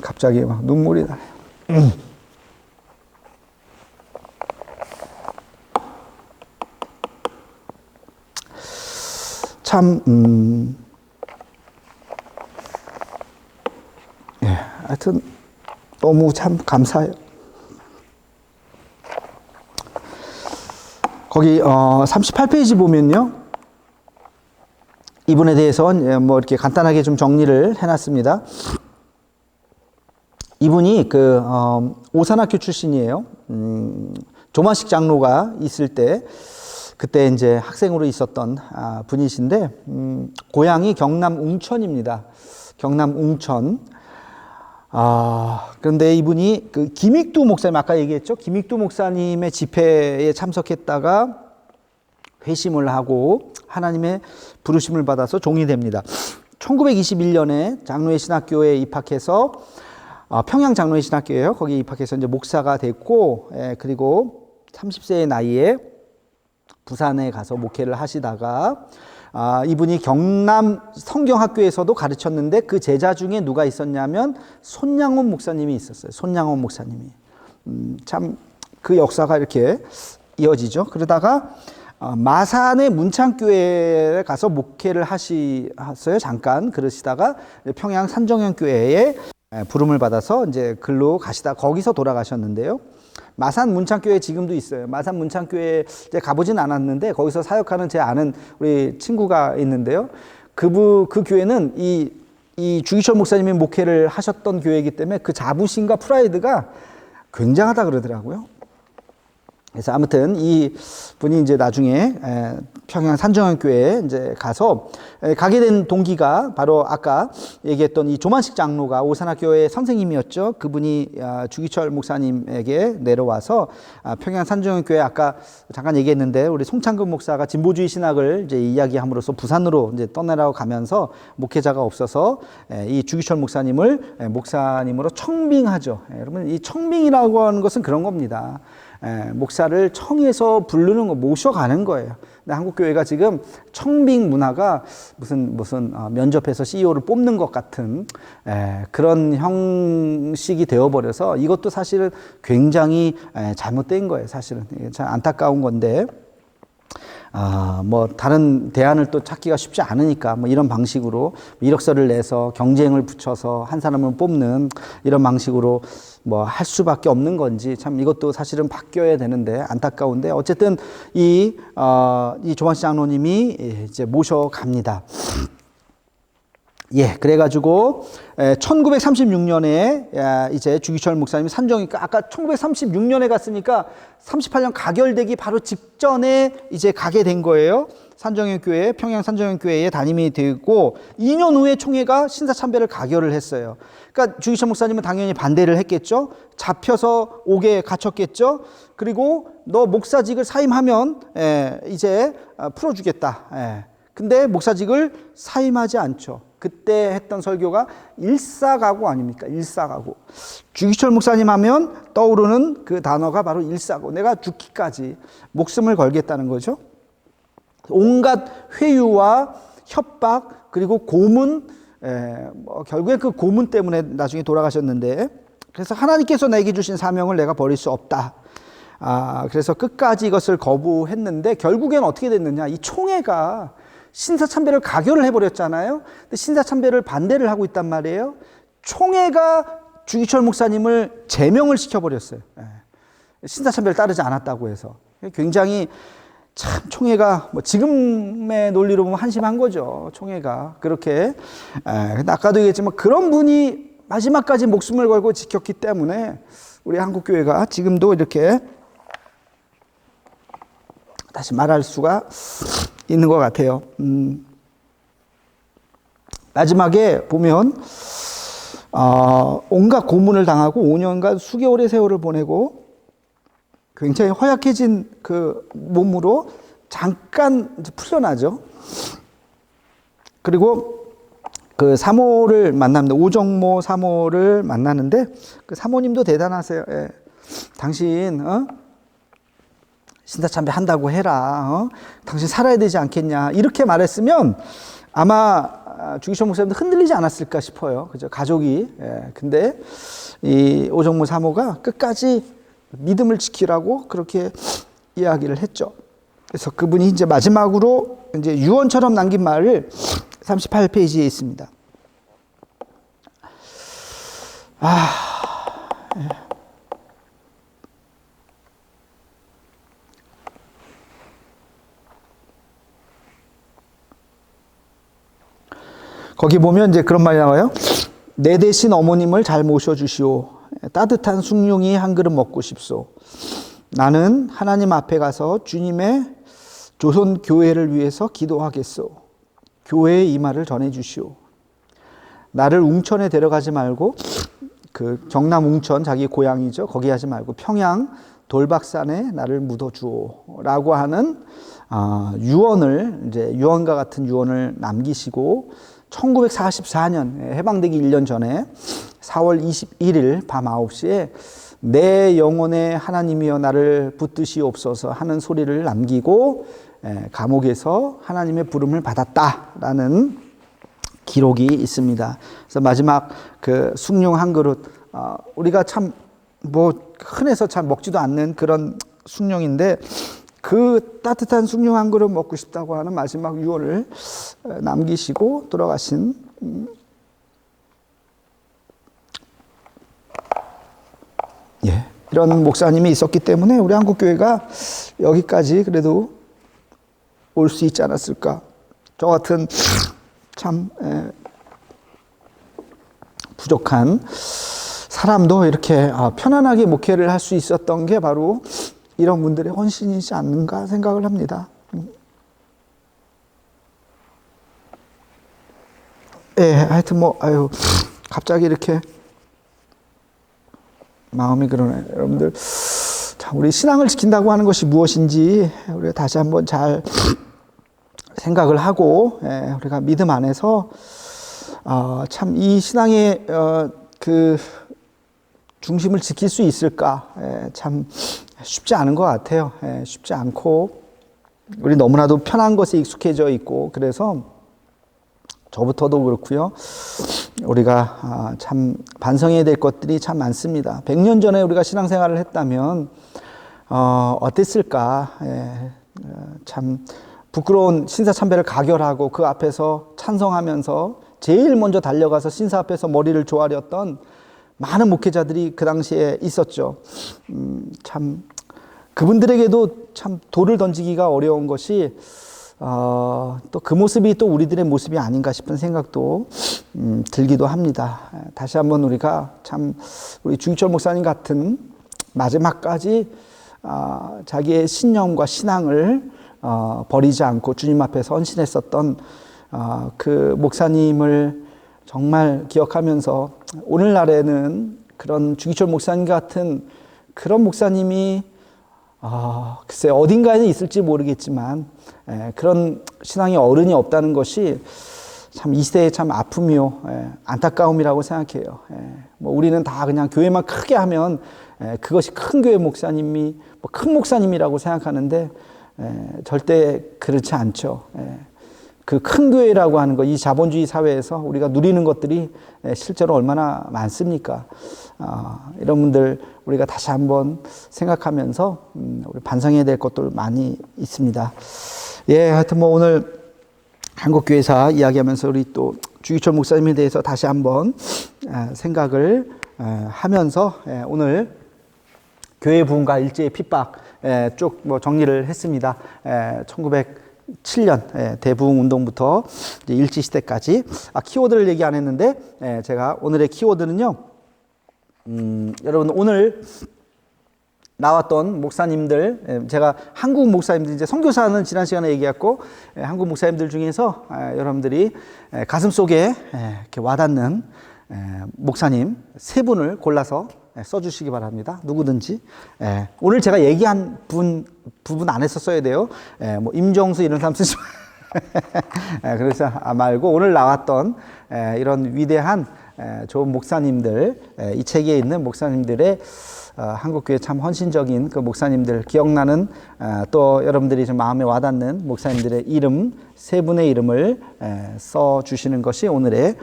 갑자기 막 눈물이 나요. 참, 하여튼, 너무 참 감사해요. 거기, 38페이지 보면요. 이분에 대해서 뭐 이렇게 간단하게 좀 정리를 해놨습니다. 이분이 오산학교 출신이에요. 조만식 장로가 있을 때, 그때 이제 학생으로 있었던 분이신데, 고향이 경남 웅천입니다. 경남 웅천. 그런데 이분이 그 김익두 목사님, 아까 얘기했죠? 김익두 목사님의 집회에 참석했다가 회심을 하고 하나님의 부르심을 받아서 종이 됩니다. 1921년에 장로회 신학교에 입학해서, 평양 장로회 신학교예요. 거기 입학해서 이제 목사가 됐고, 그리고 30세의 나이에 부산에 가서 목회를 하시다가, 이분이 경남 성경학교에서도 가르쳤는데 그 제자 중에 누가 있었냐면 손양원 목사님이 있었어요. 손양원 목사님이. 참 그 역사가 이렇게 이어지죠. 그러다가 마산의 문창교회에 가서 목회를 하셨어요. 잠깐 그러시다가 평양 산정현교회에 부름을 받아서 이제 글로 가시다 거기서 돌아가셨는데요. 마산 문창교회 지금도 있어요. 마산 문창교회 이제 가보진 않았는데 거기서 사역하는 제 아는 우리 친구가 있는데요. 그 교회는 이 주기철 목사님이 목회를 하셨던 교회이기 때문에 그 자부심과 프라이드가 굉장하다 그러더라고요. 그래서 아무튼 이 분이 이제 나중에 평양 산정현교회에 이제 가서 가게 된 동기가 바로 아까 얘기했던 이 조만식 장로가 오산학교의 선생님이었죠. 그분이 주기철 목사님에게 내려와서 평양 산정현교회 아까 잠깐 얘기했는데 우리 송창근 목사가 진보주의 신학을 이제 이야기함으로써 부산으로 이제 떠나라고 가면서 목회자가 없어서 이 주기철 목사님을 목사님으로 청빙하죠. 여러분 이 청빙이라고 하는 것은 그런 겁니다. 목사를 청해서 부르는 거, 모셔가는 거예요. 근데 한국교회가 지금 청빙 문화가 무슨 면접해서 CEO를 뽑는 것 같은 그런 형식이 되어버려서 이것도 사실은 굉장히 잘못된 거예요. 사실은 참 안타까운 건데 뭐 다른 대안을 또 찾기가 쉽지 않으니까 뭐 이런 방식으로 이력서를 내서 경쟁을 붙여서 한 사람을 뽑는 이런 방식으로 뭐 할 수밖에 없는 건지 참 이것도 사실은 바뀌어야 되는데 안타까운데 어쨌든 이 조만시 장로님이 이제 모셔갑니다. 예, 그래가지고 1936년에 이제 주기철 목사님이 산정이니까 아까 1936년에 갔으니까 38년 가결되기 바로 직전에 이제 가게 된 거예요. 산정현 교회, 평양 산정현 교회에 담임이 되고 2년 후에 총회가 신사참배를 가결을 했어요. 그러니까 주기철 목사님은 당연히 반대를 했겠죠. 잡혀서 옥에 갇혔겠죠. 그리고 너 목사직을 사임하면 이제 풀어주겠다. 근데 목사직을 사임하지 않죠. 그때 했던 설교가 일사가구 아닙니까? 일사가구. 주기철 목사님 하면 떠오르는 그 단어가 바로 일사가구. 내가 죽기까지 목숨을 걸겠다는 거죠. 온갖 회유와 협박 그리고 고문, 뭐 결국에 그 고문 때문에 나중에 돌아가셨는데, 그래서 하나님께서 내게 주신 사명을 내가 버릴 수 없다. 그래서 끝까지 이것을 거부했는데 결국엔 어떻게 됐느냐? 이 총회가 신사참배를 가결을 해버렸잖아요. 근데 신사참배를 반대를 하고 있단 말이에요. 총회가 주기철 목사님을 제명을 시켜버렸어요. 신사참배를 따르지 않았다고 해서. 굉장히 참 총회가 뭐 지금의 논리로 보면 한심한 거죠. 총회가 그렇게. 근데 아까도 얘기했지만 그런 분이 마지막까지 목숨을 걸고 지켰기 때문에 우리 한국교회가 지금도 이렇게 다시 말할 수가 있는 것 같아요. 마지막에 보면 온갖 고문을 당하고 5년간 수개월의 세월을 보내고 굉장히 허약해진 그 몸으로 잠깐 이제 풀려나죠. 그리고 그 사모를 만납니다. 오정모 사모를 만나는데 그 사모님도 대단하세요. 당신 신사참배 한다고 해라. 당신 살아야 되지 않겠냐. 이렇게 말했으면 아마 주기철 목사님도 흔들리지 않았을까 싶어요. 그죠? 가족이. 근데 이 오정모 사모가 끝까지 믿음을 지키라고 그렇게 이야기를 했죠. 그래서 그분이 이제 마지막으로 이제 유언처럼 남긴 말을 38페이지에 있습니다. 거기 보면 이제 그런 말이 나와요. 내 대신 어머님을 잘 모셔주시오. 따뜻한 숭늉이 한 그릇 먹고 싶소. 나는 하나님 앞에 가서 주님의 조선 교회를 위해서 기도하겠소. 교회의 이 말을 전해주시오. 나를 웅천에 데려가지 말고 그 경남 웅천 자기 고향이죠. 거기 하지 말고 평양 돌박산에 나를 묻어주오. 라고 하는 유언을 이제 유언과 같은 유언을 남기시고 1944년 해방되기 1년 전에 4월 21일 밤 9시에 내 영혼의 하나님이여 나를 붙드시옵소서 하는 소리를 남기고 감옥에서 하나님의 부름을 받았다라는 기록이 있습니다. 그래서 마지막 그 숭늉 한 그릇, 우리가 참 뭐 흔해서 잘 먹지도 않는 그런 숭늉인데 그 따뜻한 숭늉 한 그릇 먹고 싶다고 하는 마지막 유언을 남기시고 돌아가신 이런 목사님이 있었기 때문에 우리 한국교회가 여기까지 그래도 올 수 있지 않았을까. 저 같은 참 부족한 사람도 이렇게 편안하게 목회를 할 수 있었던 게 바로 이런 분들의 헌신이지 않는가 생각을 합니다. 하여튼 갑자기 이렇게 마음이 그러네. 여러분들, 참 우리 신앙을 지킨다고 하는 것이 무엇인지 우리가 다시 한번 잘 생각을 하고, 우리가 믿음 안에서 참 이 신앙의 그 중심을 지킬 수 있을까? 참 쉽지 않은 것 같아요. 쉽지 않고 우리 너무나도 편한 것에 익숙해져 있고 그래서 저부터도 그렇고요. 우리가 참 반성해야 될 것들이 참 많습니다. 100년 전에 우리가 신앙생활을 했다면 어땠을까? 참 부끄러운 신사참배를 가결하고 그 앞에서 찬성하면서 제일 먼저 달려가서 신사 앞에서 머리를 조아렸던 많은 목회자들이 그 당시에 있었죠. 참 그분들에게도 참 돌을 던지기가 어려운 것이 또 그 모습이 또 우리들의 모습이 아닌가 싶은 생각도 들기도 합니다. 다시 한번 우리가 참 우리 주기철 목사님 같은 마지막까지 자기의 신념과 신앙을 버리지 않고 주님 앞에서 헌신했었던 그 목사님을 정말 기억하면서 오늘날에는 그런 주기철 목사님 같은 그런 목사님이 글쎄 어딘가에 있을지 모르겠지만 그런 신앙의 어른이 없다는 것이 참 이 시대의 참 아픔이요 안타까움이라고 생각해요. 뭐 우리는 다 그냥 교회만 크게 하면 그것이 큰 교회 목사님이 뭐 큰 목사님이라고 생각하는데 절대 그렇지 않죠. 그 큰 교회라고 하는 것, 이 자본주의 사회에서 우리가 누리는 것들이 실제로 얼마나 많습니까? 이런 분들 우리가 다시 한번 생각하면서 우리 반성해야 될 것들 많이 있습니다. 하여튼 뭐 오늘 한국교회사 이야기하면서 우리 또 주기철 목사님에 대해서 다시 한번 생각을 하면서 오늘 교회 부흥과 일제의 핍박 쭉 뭐 정리를 했습니다. 1907년 대부흥 운동부터 이제 일제 시대까지 키워드를 얘기 안 했는데 제가 오늘의 키워드는요. 여러분 오늘 나왔던 목사님들, 제가 한국 목사님들, 이제 선교사는 지난 시간에 얘기했고, 한국 목사님들 중에서 여러분들이 가슴속에 이렇게 와닿는 목사님 세 분을 골라서 써주시기 바랍니다. 누구든지. 오늘 제가 얘기한 부분 안에서 써야 돼요. 뭐 임정수 이런 사람 쓰지 그래서 말고 오늘 나왔던 이런 위대한 좋은 목사님들, 이 책에 있는 목사님들의 한국교회 참 헌신적인 그 목사님들 기억나는 또 여러분들이 좀 마음에 와닿는 목사님들의 이름 세 분의 이름을 써 주시는 것이 오늘의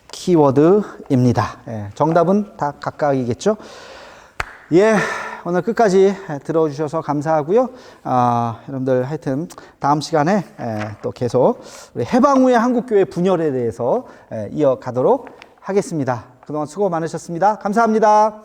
키워드입니다. 정답은 다 각각이겠죠. 오늘 끝까지 들어주셔서 감사하고요. 여러분들 하여튼 다음 시간에 또 계속 우리 해방 후의 한국교회 분열에 대해서 이어가도록 하겠습니다. 그동안 수고 많으셨습니다. 감사합니다.